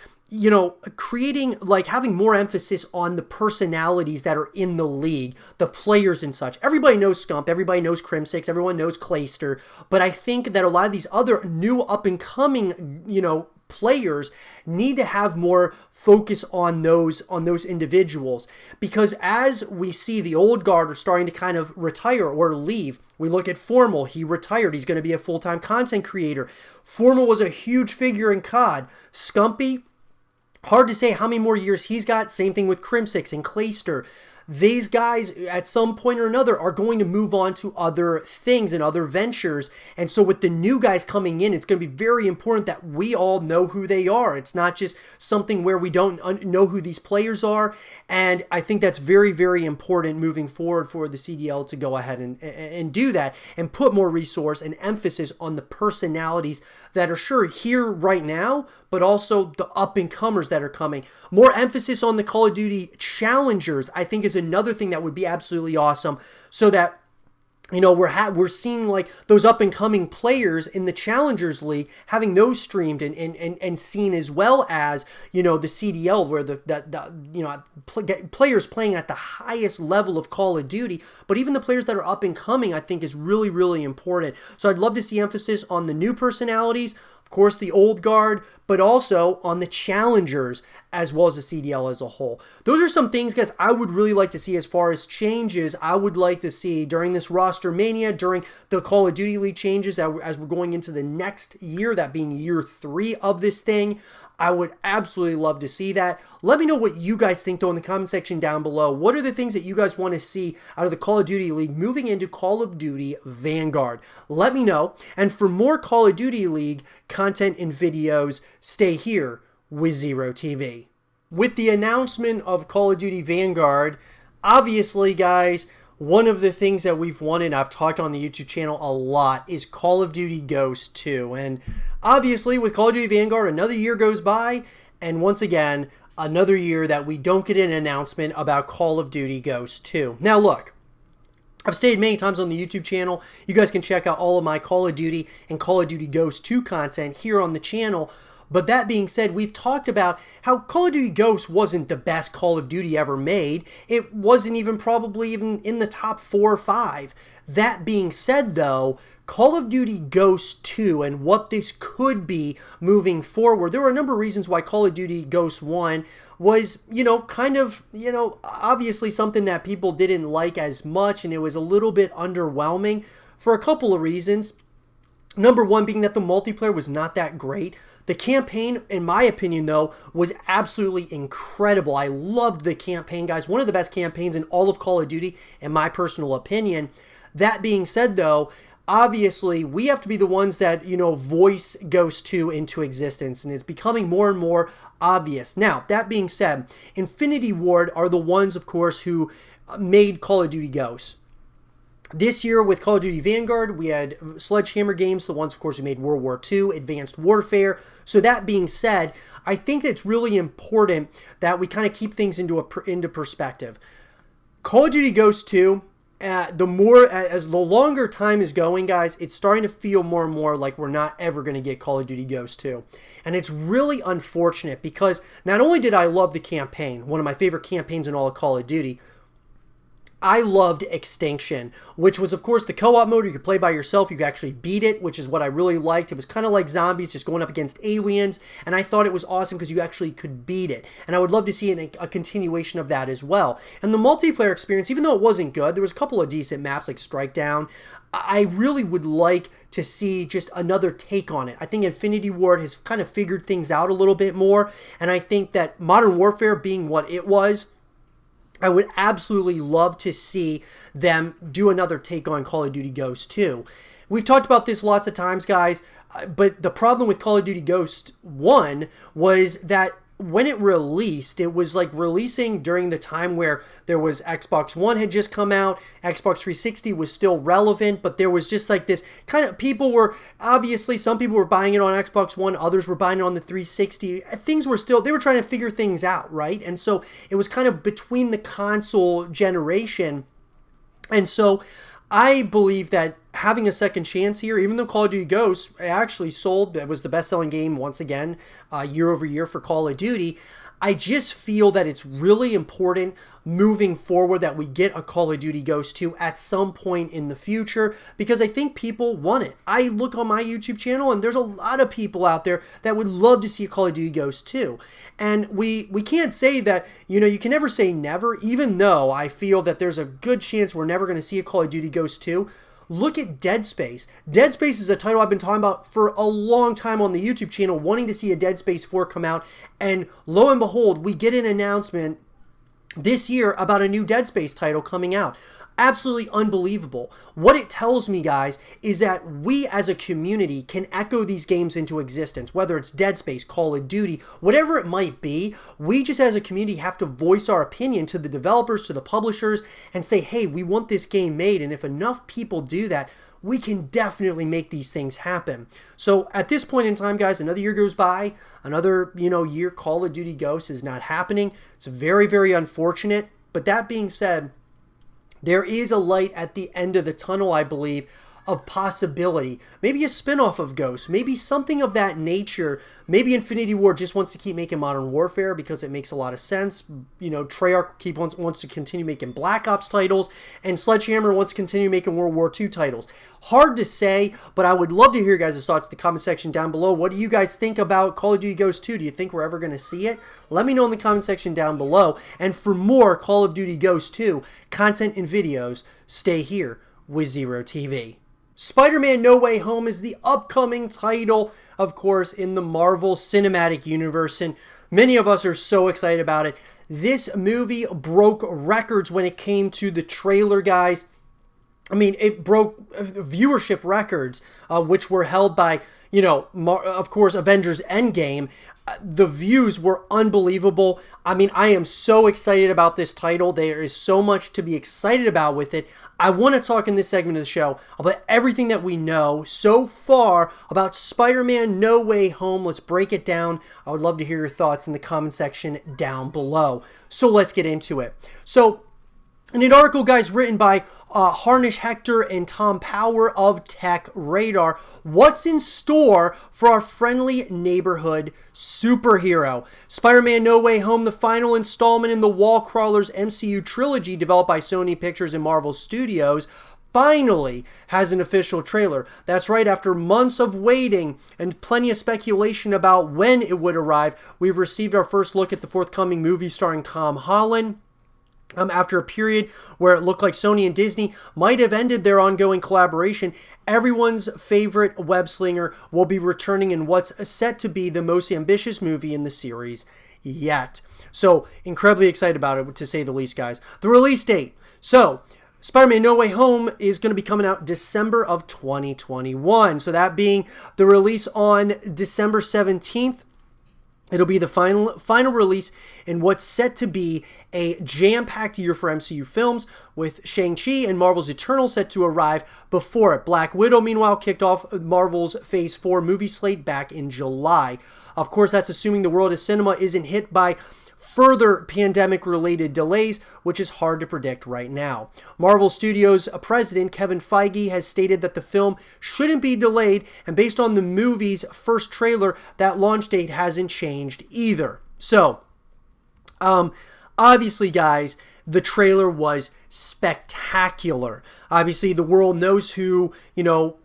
creating, like, having more emphasis on the personalities that are in the league, the players and such. Everybody knows Scump, everybody knows Crimsix, everyone knows Clayster, but I think that a lot of these other new up-and-coming, players need to have more focus on those individuals, because as we see the old guard are starting to kind of retire or leave. We look at Formal, he retired, he's going to be a full-time content creator. Formal was a huge figure in COD. Scumpy, hard to say how many more years he's got. Same thing with Crimsix and Clayster. These guys, at some point or another, are going to move on to other things and other ventures. And so with the new guys coming in, it's going to be very important that we all know who they are. It's not just something where we don't know who these players are. And I think that's very, very important moving forward for the CDL to go ahead and do that and put more resource and emphasis on the personalities that are sure here right now, but also the up-and-comers that are coming. More emphasis on the Call of Duty challengers, I think, is another thing that would be absolutely awesome, so that we're seeing like those up-and-coming players in the Challengers League, having those streamed and seen, as well as the CDL, where the players playing at the highest level of Call of Duty. But even the players that are up-and-coming, I think, is really, really important. So I'd love to see emphasis on the new personalities, of course the old guard, but also on the challengers as well as the CDL as a whole. Those are some things, guys, I would really like to see as far as changes. I would like to see during this roster mania, during the Call of Duty League changes as we're going into the next year, that being year 3 of this thing. I would absolutely love to see that. Let me know what you guys think, though, in the comment section down below. What are the things that you guys want to see out of the Call of Duty League moving into Call of Duty Vanguard? Let me know. And for more Call of Duty League content and videos, stay here with Zero TV. With the announcement of Call of Duty Vanguard, obviously, guys, one of the things that we've wanted, I've talked on the YouTube channel a lot, is Call of Duty Ghosts 2. And obviously, with Call of Duty Vanguard, another year goes by, and once again, another year that we don't get an announcement about Call of Duty Ghosts 2. Now, look, I've stated many times on the YouTube channel, you guys can check out all of my Call of Duty and Call of Duty Ghosts 2 content here on the channel. But that being said, we've talked about how Call of Duty Ghosts wasn't the best Call of Duty ever made. It wasn't even probably even in the top 4 or 5. That being said, though, Call of Duty Ghosts 2 and what this could be moving forward, there were a number of reasons why Call of Duty Ghosts 1 was, obviously something that people didn't like as much, and it was a little bit underwhelming for a couple of reasons. Number one being that the multiplayer was not that great. The campaign, in my opinion, though, was absolutely incredible. I loved the campaign, guys. One of the best campaigns in all of Call of Duty, in my personal opinion. That being said, though, obviously, we have to be the ones that, voice Ghosts 2 into existence, and it's becoming more and more obvious. Now, that being said, Infinity Ward are the ones, of course, who made Call of Duty Ghosts. This year with Call of Duty Vanguard, we had Sledgehammer Games, the ones, of course, who made World War II, Advanced Warfare. So that being said, I think it's really important that we kind of keep things into perspective. Call of Duty Ghosts 2 as the longer time is going, guys, it's starting to feel more and more like we're not ever going to get Call of Duty Ghosts 2. And it's really unfortunate because not only did I love the campaign, one of my favorite campaigns in all of Call of Duty, I loved Extinction, which was, of course, the co-op mode. You could play by yourself. You could actually beat it, which is what I really liked. It was kind of like zombies, just going up against aliens, and I thought it was awesome because you actually could beat it. And I would love to see a continuation of that as well. And the multiplayer experience, even though it wasn't good, there was a couple of decent maps like Strike Down. I really would like to see just another take on it. I think Infinity Ward has kind of figured things out a little bit more, and I think that Modern Warfare being what it was, I would absolutely love to see them do another take on Call of Duty Ghosts 2. We've talked about this lots of times, guys, but the problem with Call of Duty Ghosts 1 was that when it released, it was like releasing during the time where there was Xbox One had just come out, Xbox 360 was still relevant, but there was just like this kind of, people were, obviously some people were buying it on Xbox One, others were buying it on the 360, things were still, they were trying to figure things out, right? And so it was kind of between the console generation, and so I believe that having a second chance here, even though Call of Duty Ghosts actually sold, it was the best-selling game once again, year over year for Call of Duty, I just feel that it's really important moving forward that we get a Call of Duty Ghosts 2 at some point in the future, because I think people want it. I look on my YouTube channel and there's a lot of people out there that would love to see a Call of Duty Ghosts 2. And we can't say that, you can never say never, even though I feel that there's a good chance we're never going to see a Call of Duty Ghosts 2. Look at Dead Space. Dead Space is a title I've been talking about for a long time on the YouTube channel, wanting to see a Dead Space 4 come out, and lo and behold, we get an announcement this year about a new Dead Space title coming out. Absolutely unbelievable. What it tells me, guys, is that we as a community can echo these games into existence, whether it's Dead Space, Call of Duty, whatever it might be. We just as a community have to voice our opinion to the developers, to the publishers, and say, hey, we want this game made. And if enough people do that, we can definitely make these things happen. So at this point in time, guys, another year goes by, another, year Call of Duty Ghosts is not happening. It's very, very unfortunate. But that being said, there is a light at the end of the tunnel, I believe, of possibility. Maybe a spin-off of Ghosts, maybe something of that nature. Maybe Infinity Ward just wants to keep making Modern Warfare because it makes a lot of sense. Treyarch wants to continue making Black Ops titles, and Sledgehammer wants to continue making World War II titles. Hard to say, but I would love to hear your guys' thoughts in the comment section down below. What do you guys think about Call of Duty Ghosts 2? Do you think we're ever going to see it? Let me know in the comment section down below. And for more Call of Duty Ghosts 2 content and videos, stay here with Zero TV. Spider-Man No Way Home is the upcoming title, of course, in the Marvel Cinematic Universe, and many of us are so excited about it. This movie broke records when it came to the trailer, guys. I mean, it broke viewership records, which were held by, of course, Avengers Endgame. The views were unbelievable. I mean, I am so excited about this title. There is so much to be excited about with it. I want to talk in this segment of the show about everything that we know so far about Spider-Man No Way Home. Let's break it down. I would love to hear your thoughts in the comment section down below. So let's get into it. So, in an article, guys, written by Harnish Hector and Tom Power of Tech Radar, what's in store for our friendly neighborhood superhero? Spider-Man No Way Home, the final installment in the Wall Crawlers MCU trilogy developed by Sony Pictures and Marvel Studios, finally has an official trailer. That's right, after months of waiting and plenty of speculation about when it would arrive, we've received our first look at the forthcoming movie starring Tom Holland. After a period where it looked like Sony and Disney might have ended their ongoing collaboration, everyone's favorite web-slinger will be returning in what's set to be the most ambitious movie in the series yet. So, incredibly excited about it, to say the least, guys. The release date. So, Spider-Man No Way Home is going to be coming out December of 2021. So, that being the release on December 17th. It'll be the final release in what's set to be a jam-packed year for MCU films, with Shang-Chi and Marvel's Eternals set to arrive before it. Black Widow, meanwhile, kicked off Marvel's Phase 4 movie slate back in July. Of course, that's assuming the world of cinema isn't hit by further pandemic-related delays, which is hard to predict right now. Marvel Studios president Kevin Feige has stated that the film shouldn't be delayed, and based on the movie's first trailer, that launch date hasn't changed either. So, obviously, guys, the trailer was spectacular. Obviously, the world knows who,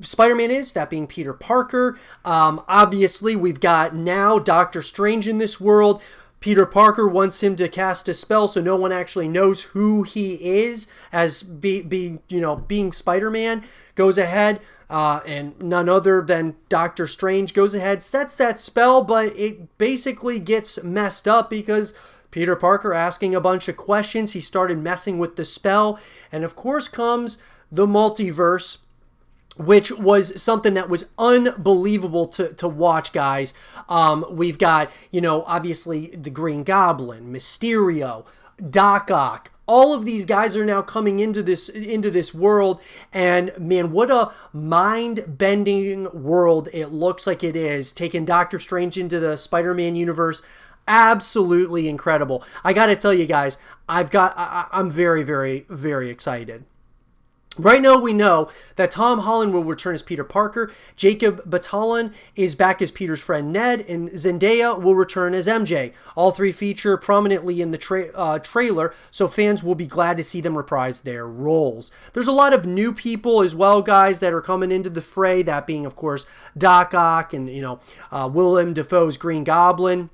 Spider-Man is, that being Peter Parker. Obviously, we've got now Doctor Strange in this world. Peter Parker wants him to cast a spell so no one actually knows who he is as being Spider-Man. Goes ahead, and none other than Doctor Strange goes ahead, sets that spell, but it basically gets messed up because Peter Parker asking a bunch of questions. He started messing with the spell. And of course comes the multiverse, which was something that was unbelievable to watch, guys. We've got, obviously the Green Goblin, Mysterio, Doc Ock. All of these guys are now coming into this world. And man, what a mind-bending world it looks like it is. Taking Doctor Strange into the Spider-Man universe. Absolutely incredible. I got to tell you guys, I'm very, very, very excited. Right now, we know that Tom Holland will return as Peter Parker, Jacob Batalon is back as Peter's friend Ned, and Zendaya will return as MJ. All three feature prominently in the trailer, so fans will be glad to see them reprise their roles. There's a lot of new people as well, guys, that are coming into the fray, that being, of course, Doc Ock and, Willem Dafoe's Green Goblin.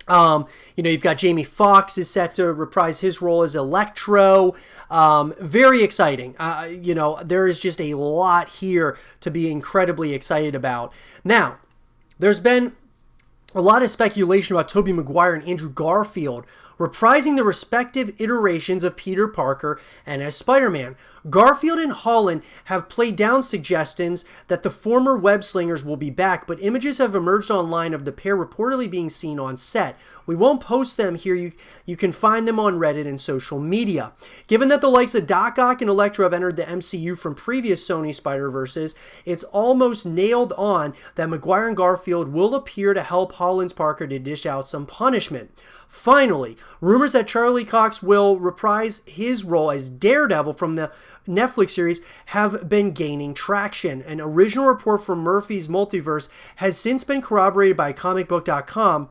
You've got Jamie Foxx is set to reprise his role as Electro. Very exciting. There is just a lot here to be incredibly excited about. Now, there's been a lot of speculation about Tobey Maguire and Andrew Garfield reprising the respective iterations of Peter Parker and as Spider-Man. Garfield and Holland have played down suggestions that the former web-slingers will be back, but images have emerged online of the pair reportedly being seen on set. We won't post them here. You can find them on Reddit and social media. Given that the likes of Doc Ock and Electro have entered the MCU from previous Sony Spider-Verses, it's almost nailed on that Maguire and Garfield will appear to help Holland's Parker to dish out some punishment. Finally, rumors that Charlie Cox will reprise his role as Daredevil from the Netflix series have been gaining traction. An original report from Murphy's Multiverse has since been corroborated by comicbook.com,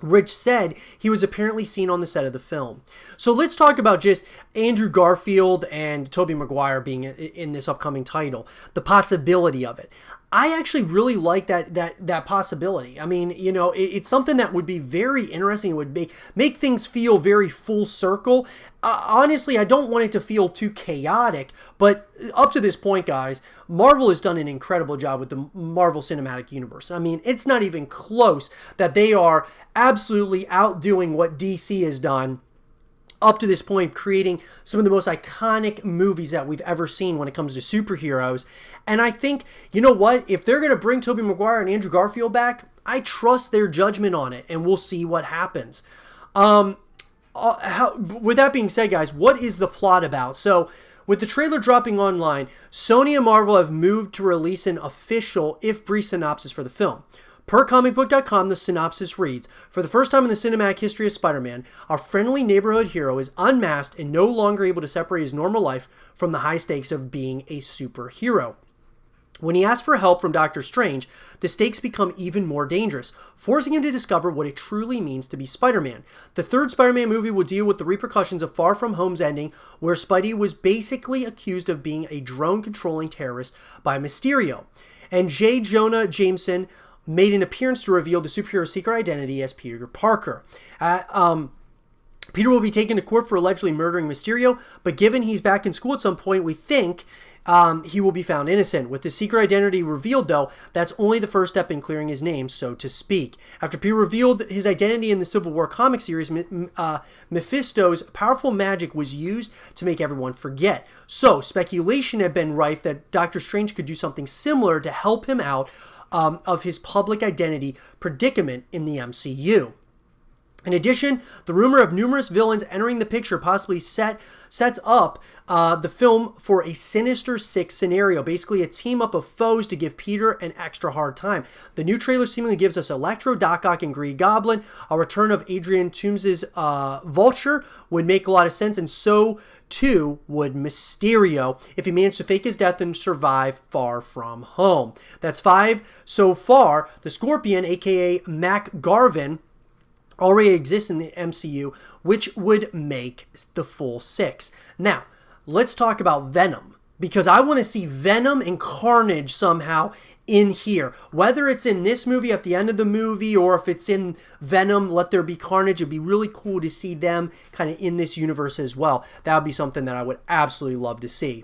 which said he was apparently seen on the set of the film. So let's talk about just Andrew Garfield and Tobey Maguire being in this upcoming title, the possibility of it. I actually really like that possibility. I mean, it's something that would be very interesting. It would make things feel very full circle. Honestly, I don't want it to feel too chaotic, but up to this point, guys, Marvel has done an incredible job with the Marvel Cinematic Universe. I mean, it's not even close that they are absolutely outdoing what DC has done up to this point, creating some of the most iconic movies that we've ever seen when it comes to superheroes. And I think, you know what? If they're going to bring Tobey Maguire and Andrew Garfield back, I trust their judgment on it, and we'll see what happens. With that being said, guys, what is the plot about? So, with the trailer dropping online, Sony and Marvel have moved to release an official, if brief, synopsis for the film. Per comicbook.com, the synopsis reads, "For the first time in the cinematic history of Spider-Man, our friendly neighborhood hero is unmasked and no longer able to separate his normal life from the high stakes of being a superhero. When he asks for help from Doctor Strange, the stakes become even more dangerous, forcing him to discover what it truly means to be Spider-Man. The third Spider-Man movie will deal with the repercussions of Far From Home's ending, where Spidey was basically accused of being a drone-controlling terrorist by Mysterio. And J. Jonah Jameson made an appearance to reveal the superhero's secret identity as Peter Parker. Peter will be taken to court for allegedly murdering Mysterio, but given he's back in school at some point, we think he will be found innocent. With the secret identity revealed, though, that's only the first step in clearing his name, so to speak. After Peter revealed his identity in the Civil War comic series, Mephisto's powerful magic was used to make everyone forget. So, speculation had been rife that Doctor Strange could do something similar to help him out of his public identity predicament in the MCU. In addition, the rumor of numerous villains entering the picture possibly sets up the film for a Sinister Six scenario, basically a team up of foes to give Peter an extra hard time. The new trailer seemingly gives us Electro, Doc Ock, and Green Goblin. A return of Adrian Toomes' Vulture would make a lot of sense, and so too would Mysterio if he managed to fake his death and survive Far From Home. That's 5 so far. The Scorpion, aka Mac Garvin, already exists in the MCU, which would make the full 6. Now, let's talk about Venom, because I want to see Venom and Carnage somehow in here. Whether it's in this movie at the end of the movie, or if it's in Venom, Let There Be Carnage, it'd be really cool to see them kind of in this universe as well. That would be something that I would absolutely love to see.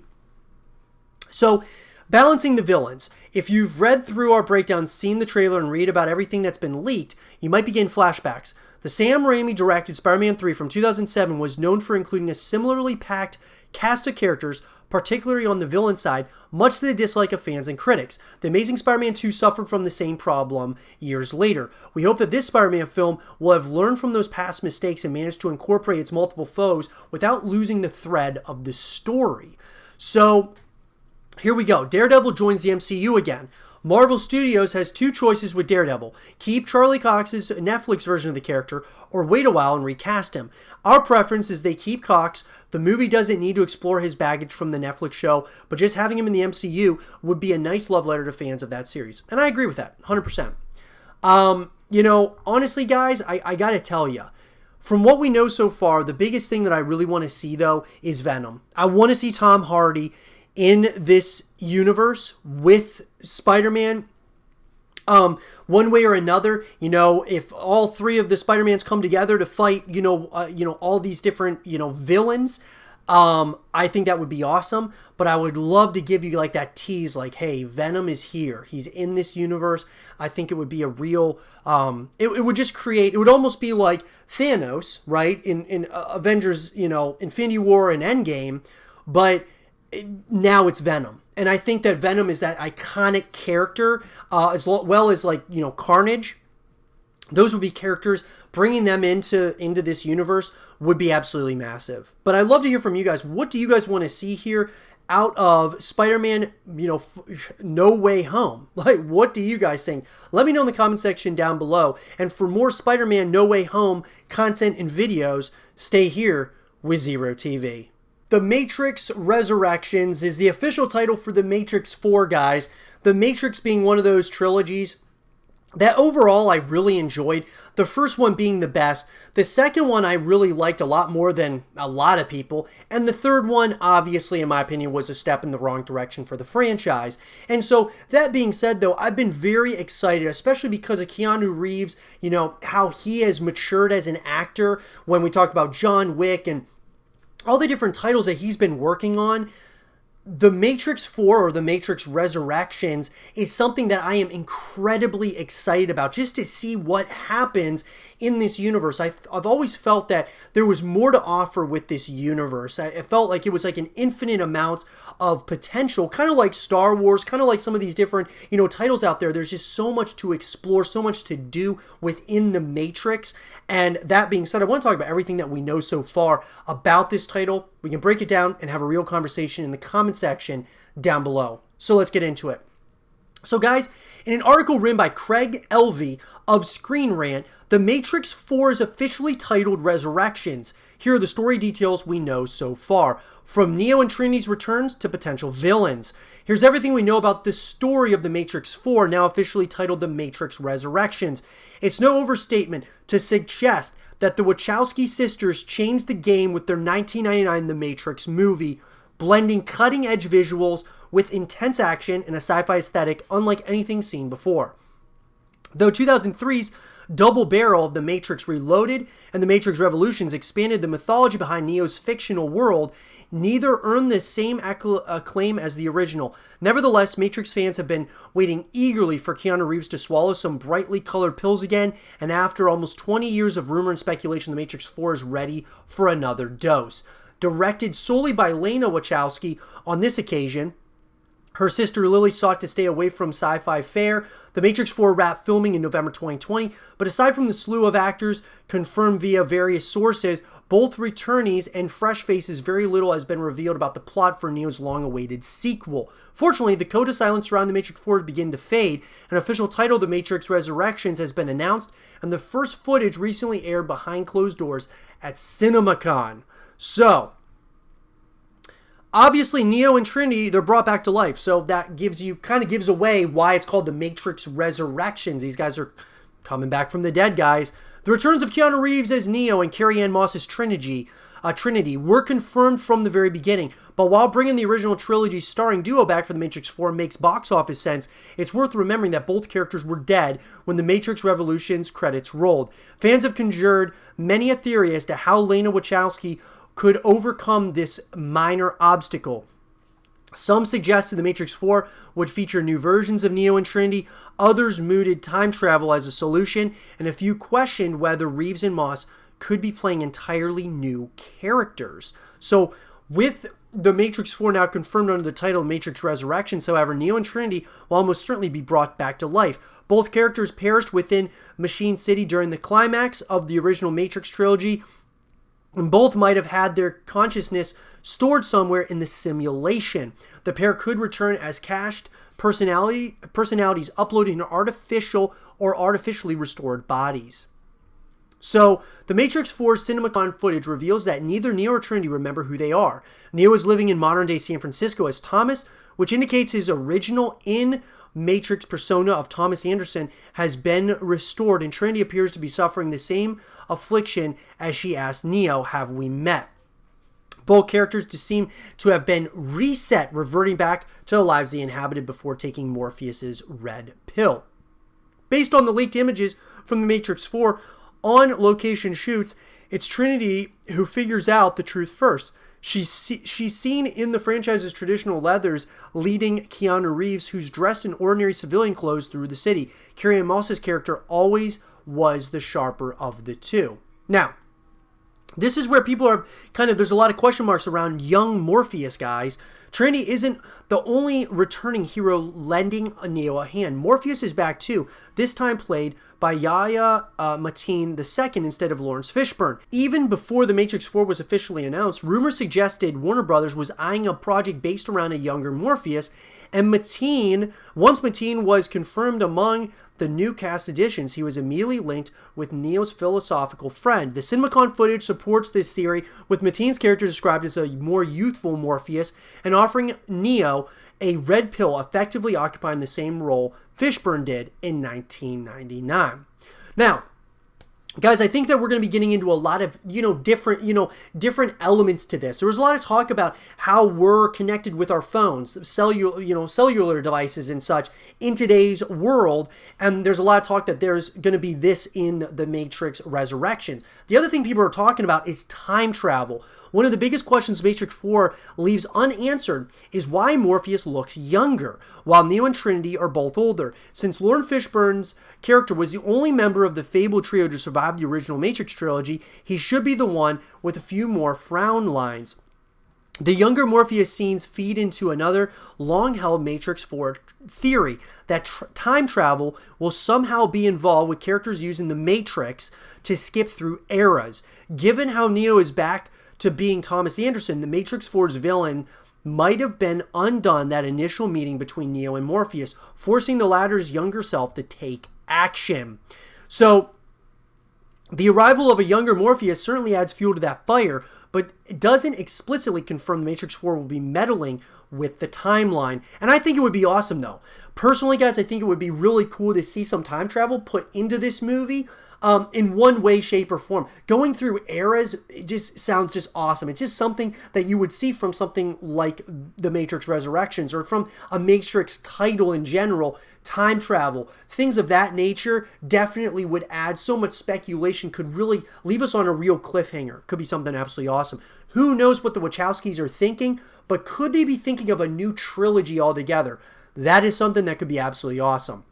So, balancing the villains. If you've read through our breakdown, seen the trailer, and read about everything that's been leaked, you might be getting flashbacks. The Sam Raimi directed Spider-Man 3 from 2007 was known for including a similarly packed cast of characters, particularly on the villain side, much to the dislike of fans and critics. The Amazing Spider-Man 2 suffered from the same problem years later. We hope that this Spider-Man film will have learned from those past mistakes and managed to incorporate its multiple foes without losing the thread of the story. So, here we go. Daredevil joins the MCU again. Marvel Studios has 2 choices with Daredevil. Keep Charlie Cox's Netflix version of the character, or wait a while and recast him. Our preference is they keep Cox. The movie doesn't need to explore his baggage from the Netflix show, but just having him in the MCU would be a nice love letter to fans of that series. And I agree with that, 100%. Honestly, guys, I gotta tell you, from what we know so far, the biggest thing that I really want to see, though, is Venom. I want to see Tom Hardy in this universe with Spider-Man, one way or another. If all 3 of the Spider-Mans come together to fight, all these different, villains, I think that would be awesome. But I would love to give you like that tease, like, hey, Venom is here. He's in this universe. I think it would be a real, it would just create, it would almost be like Thanos, right? In Avengers, Infinity War and Endgame, but now it's Venom. And I think that Venom is that iconic character, as well as Carnage. Those would be characters. Bringing them into this universe would be absolutely massive. But I'd love to hear from you guys. What do you guys want to see here out of Spider-Man, No Way Home? Like, what do you guys think? Let me know in the comment section down below. And for more Spider-Man No Way Home content and videos, stay here with Zero TV. The Matrix Resurrections is the official title for The Matrix 4, guys. The Matrix being one of those trilogies that overall I really enjoyed. The first one being the best. The second one I really liked a lot more than a lot of people. And the third one, obviously, in my opinion, was a step in the wrong direction for the franchise. And so, that being said, though, I've been very excited, especially because of Keanu Reeves, how he has matured as an actor when we talk about John Wick and all the different titles that he's been working on. The Matrix 4, or The Matrix Resurrections, is something that I am incredibly excited about, just to see what happens in this universe. I've always felt that there was more to offer with this universe. I felt like it was like an infinite amount of potential, kind of like Star Wars, kind of like some of these different, titles out there. There's just so much to explore, so much to do within the Matrix. And that being said, I want to talk about everything that we know so far about this title. We can break it down and have a real conversation in the comment section down below. So let's get into it. So guys, in an article written by Craig Elvey of Screen Rant, The Matrix 4 is officially titled Resurrections. Here are the story details we know so far, from Neo and Trinity's returns to potential villains. Here's everything we know about the story of The Matrix 4, now officially titled The Matrix Resurrections. It's no overstatement to suggest that the Wachowski sisters changed the game with their 1999 The Matrix movie, blending cutting-edge visuals with intense action and a sci-fi aesthetic unlike anything seen before. Though 2003's double barrel of The Matrix Reloaded and The Matrix Revolutions expanded the mythology behind Neo's fictional world, neither earned the same acclaim as the original. Nevertheless, Matrix fans have been waiting eagerly for Keanu Reeves to swallow some brightly colored pills again, and after almost 20 years of rumor and speculation, The Matrix 4 is ready for another dose. Directed solely by Lana Wachowski on this occasion, Her sister Lily sought to stay away from Sci-Fi Fair. The Matrix 4 wrapped filming in November 2020, but aside from the slew of actors confirmed via various sources, both returnees and fresh faces, very little has been revealed about the plot for Neo's long-awaited sequel. Fortunately, the code of silence around The Matrix 4 is beginning to fade. An official title, The Matrix Resurrections, has been announced, and the first footage recently aired behind closed doors at CinemaCon. So, obviously, Neo and Trinity, they're brought back to life. So that kind of gives away why it's called The Matrix Resurrections. These guys are coming back from the dead, guys. The returns of Keanu Reeves as Neo and Carrie-Anne Moss's Trinity were confirmed from the very beginning. But while bringing the original trilogy starring duo back for The Matrix 4 makes box office sense, it's worth remembering that both characters were dead when The Matrix Revolutions credits rolled. Fans have conjured many a theory as to how Lana Wachowski could overcome this minor obstacle. Some suggested The Matrix 4 would feature new versions of Neo and Trinity, others mooted time travel as a solution, and a few questioned whether Reeves and Moss could be playing entirely new characters. So, with The Matrix 4 now confirmed under the title Matrix Resurrections, however, Neo and Trinity will almost certainly be brought back to life. Both characters perished within Machine City during the climax of the original Matrix trilogy, and both might have had their consciousness stored somewhere in the simulation. The pair could return as cached personalities uploaded into artificial or artificially restored bodies. So, The Matrix 4 CinemaCon footage reveals that neither Neo or Trinity remember who they are. Neo is living in modern-day San Francisco as Thomas, which indicates his original in-Matrix persona of Thomas Anderson has been restored, and Trinity appears to be suffering the same affliction as she asked Neo, "Have we met?" Both characters just seem to have been reset, reverting back to the lives they inhabited before taking Morpheus's red pill. Based on the leaked images from The Matrix 4, on-location shoots, it's Trinity who figures out the truth first. She's seen in the franchise's traditional leathers leading Keanu Reeves, who's dressed in ordinary civilian clothes, through the city. Carrie-Anne Moss's character always was the sharper of the two. Now, this is where people are there's a lot of question marks around young Morpheus, guys. Trinity isn't the only returning hero lending Neo a hand. Morpheus is back too, this time played by Yahya Mateen II instead of Lawrence Fishburne. Even before The Matrix 4 was officially announced, rumors suggested Warner Brothers was eyeing a project based around a younger Morpheus, and once Mateen was confirmed among the new cast additions, he was immediately linked with Neo's philosophical friend. The CinemaCon footage supports this theory, with Mateen's character described as a more youthful Morpheus and offering Neo a red pill, effectively occupying the same role Fishburne did in 1999. Now, guys, I think that we're going to be getting into a lot of, different elements to this. There was a lot of talk about how we're connected with our phones, cellular devices and such in today's world. And there's a lot of talk that there's going to be this in The Matrix Resurrections. The other thing people are talking about is time travel. One of the biggest questions Matrix 4 leaves unanswered is why Morpheus looks younger, while Neo and Trinity are both older. Since Lawrence Fishburne's character was the only member of the fabled trio to survive the original Matrix trilogy, he should be the one with a few more frown lines. The younger Morpheus scenes feed into another long-held Matrix 4 theory that time travel will somehow be involved with characters using the Matrix to skip through eras. Given how Neo is back to being Thomas Anderson, the Matrix 4's villain might have been undone that initial meeting between Neo and Morpheus, forcing the latter's younger self to take action. So, the arrival of a younger Morpheus certainly adds fuel to that fire, but it doesn't explicitly confirm the Matrix 4 will be meddling with the timeline. And I think it would be awesome, though. Personally, guys, I think it would be really cool to see some time travel put into this movie. In one way, shape, or form. Going through eras, it just sounds just awesome. It's just something that you would see from something like The Matrix Resurrections or from a Matrix title in general. Time travel, things of that nature definitely would add so much speculation, could really leave us on a real cliffhanger. Could be something absolutely awesome. Who knows what the Wachowskis are thinking, but could they be thinking of a new trilogy altogether? That is something that could be absolutely awesome.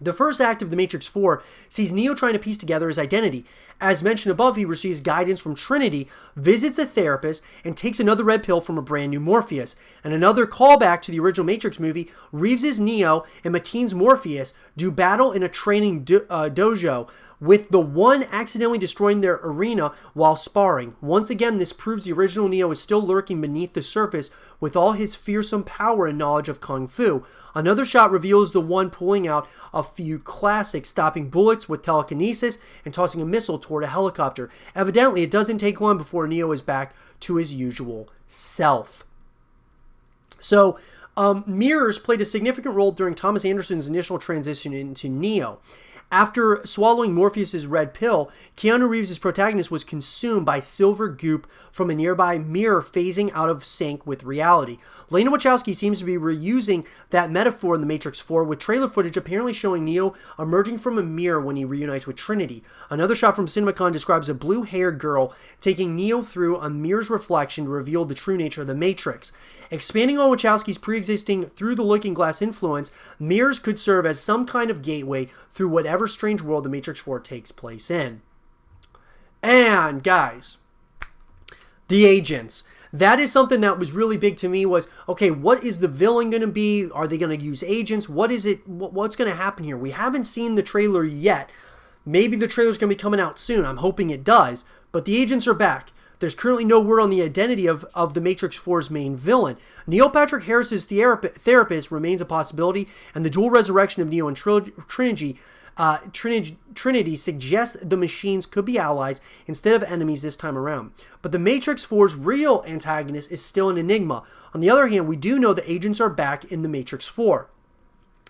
The first act of The Matrix 4 sees Neo trying to piece together his identity. As mentioned above, he receives guidance from Trinity, visits a therapist, and takes another red pill from a brand new Morpheus. And another callback to the original Matrix movie, Reeves' Neo and Mateen's Morpheus do battle in a training dojo, with the one accidentally destroying their arena while sparring. Once again, this proves the original Neo is still lurking beneath the surface with all his fearsome power and knowledge of Kung Fu. Another shot reveals the one pulling out a few classics, stopping bullets with telekinesis and tossing a missile toward a helicopter. Evidently, it doesn't take long before Neo is back to his usual self. So, mirrors played a significant role during Thomas Anderson's initial transition into Neo. After swallowing Morpheus' red pill, Keanu Reeves' protagonist was consumed by silver goop from a nearby mirror, phasing out of sync with reality. Lana Wachowski seems to be reusing that metaphor in The Matrix 4, with trailer footage apparently showing Neo emerging from a mirror when he reunites with Trinity. Another shot from CinemaCon describes a blue-haired girl taking Neo through a mirror's reflection to reveal the true nature of the Matrix. Expanding on Wachowski's pre-existing Through the Looking Glass influence, mirrors could serve as some kind of gateway through whatever strange world The Matrix 4 takes place in. And guys, the agents. That is something that was really big to me was, okay, what is the villain going to be? Are they going to use agents? What is it? What's going to happen here? We haven't seen the trailer yet. Maybe the trailer's going to be coming out soon. I'm hoping it does. But the agents are back. There's currently no word on the identity of the Matrix 4's main villain. Neil Patrick Harris's therapist remains a possibility, and the dual resurrection of Neo and Trinity suggests the machines could be allies instead of enemies this time around. But the Matrix 4's real antagonist is still an enigma. On the other hand, we do know the agents are back in the Matrix 4.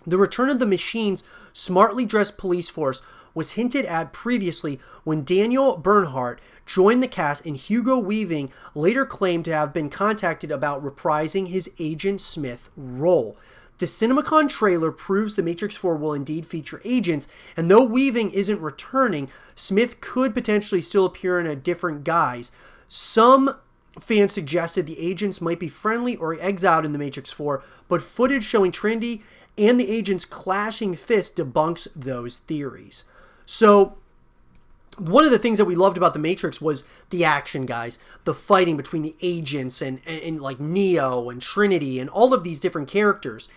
The return of the machine's smartly dressed police force was hinted at previously when Daniel Bernhardt joined the cast, and Hugo Weaving later claimed to have been contacted about reprising his Agent Smith role. The CinemaCon trailer proves The Matrix 4 will indeed feature agents, and though Weaving isn't returning, Smith could potentially still appear in a different guise. Some fans suggested the agents might be friendly or exiled in The Matrix 4, but footage showing Trinity and the agents clashing fists debunks those theories. So, one of the things that we loved about The Matrix was the action, guys. The fighting between the agents and like Neo and Trinity and all of these different characters.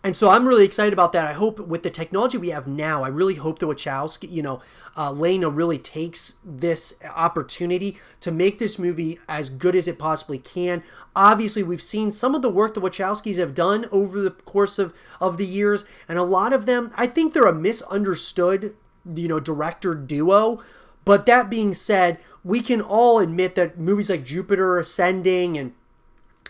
And so I'm really excited about that. I hope with the technology we have now, I really hope that Wachowski, Lana really takes this opportunity to make this movie as good as it possibly can. Obviously, we've seen some of the work the Wachowskis have done over the course of the years. And a lot of them, I think they're a misunderstood, director duo. But that being said, we can all admit that movies like Jupiter Ascending and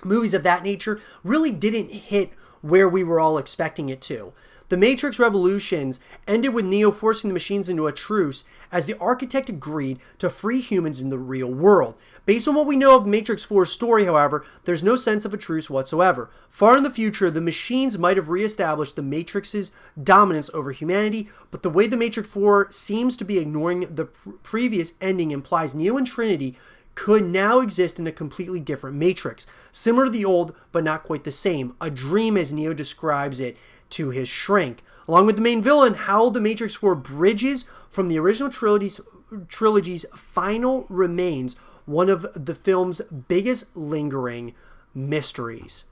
movies of that nature really didn't hit where we were all expecting it to. The Matrix Revolutions ended with Neo forcing the machines into a truce as the architect agreed to free humans in the real world. Based on what we know of Matrix 4's story, however, there's no sense of a truce whatsoever. Far in the future, the machines might have reestablished the Matrix's dominance over humanity, but the way the Matrix 4 seems to be ignoring the previous ending implies Neo and Trinity could now exist in a completely different Matrix, similar to the old, but not quite the same. A dream, as Neo describes it to his shrink. Along with the main villain, how the Matrix 4 bridges from the original trilogy's final remains one of the film's biggest lingering mysteries.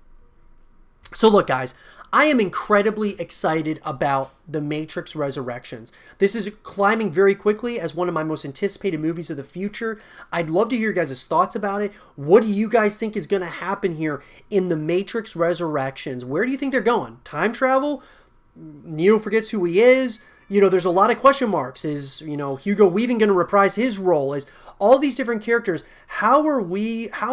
So look, guys, I am incredibly excited about The Matrix Resurrections. This is climbing very quickly as one of my most anticipated movies of the future. I'd love to hear your guys' thoughts about it. What do you guys think is going to happen here in The Matrix Resurrections? Where do you think they're going? Time travel? Neo forgets who he is? There's a lot of question marks. Is, Hugo Weaving going to reprise his role? Is all these different characters, how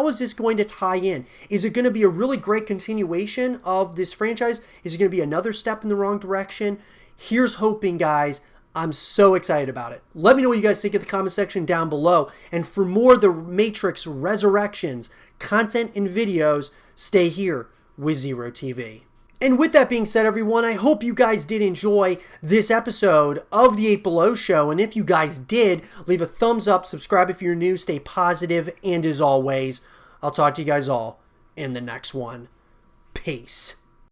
is this going to tie in? Is it going to be a really great continuation of this franchise? Is it going to be another step in the wrong direction? Here's hoping, guys. I'm so excited about it. Let me know what you guys think in the comment section down below. And for more The Matrix Resurrections content and videos, stay here with Zero TV. And with that being said, everyone, I hope you guys did enjoy this episode of The 8 Below Show. And if you guys did, leave a thumbs up, subscribe if you're new, stay positive, and as always, I'll talk to you guys all in the next one. Peace.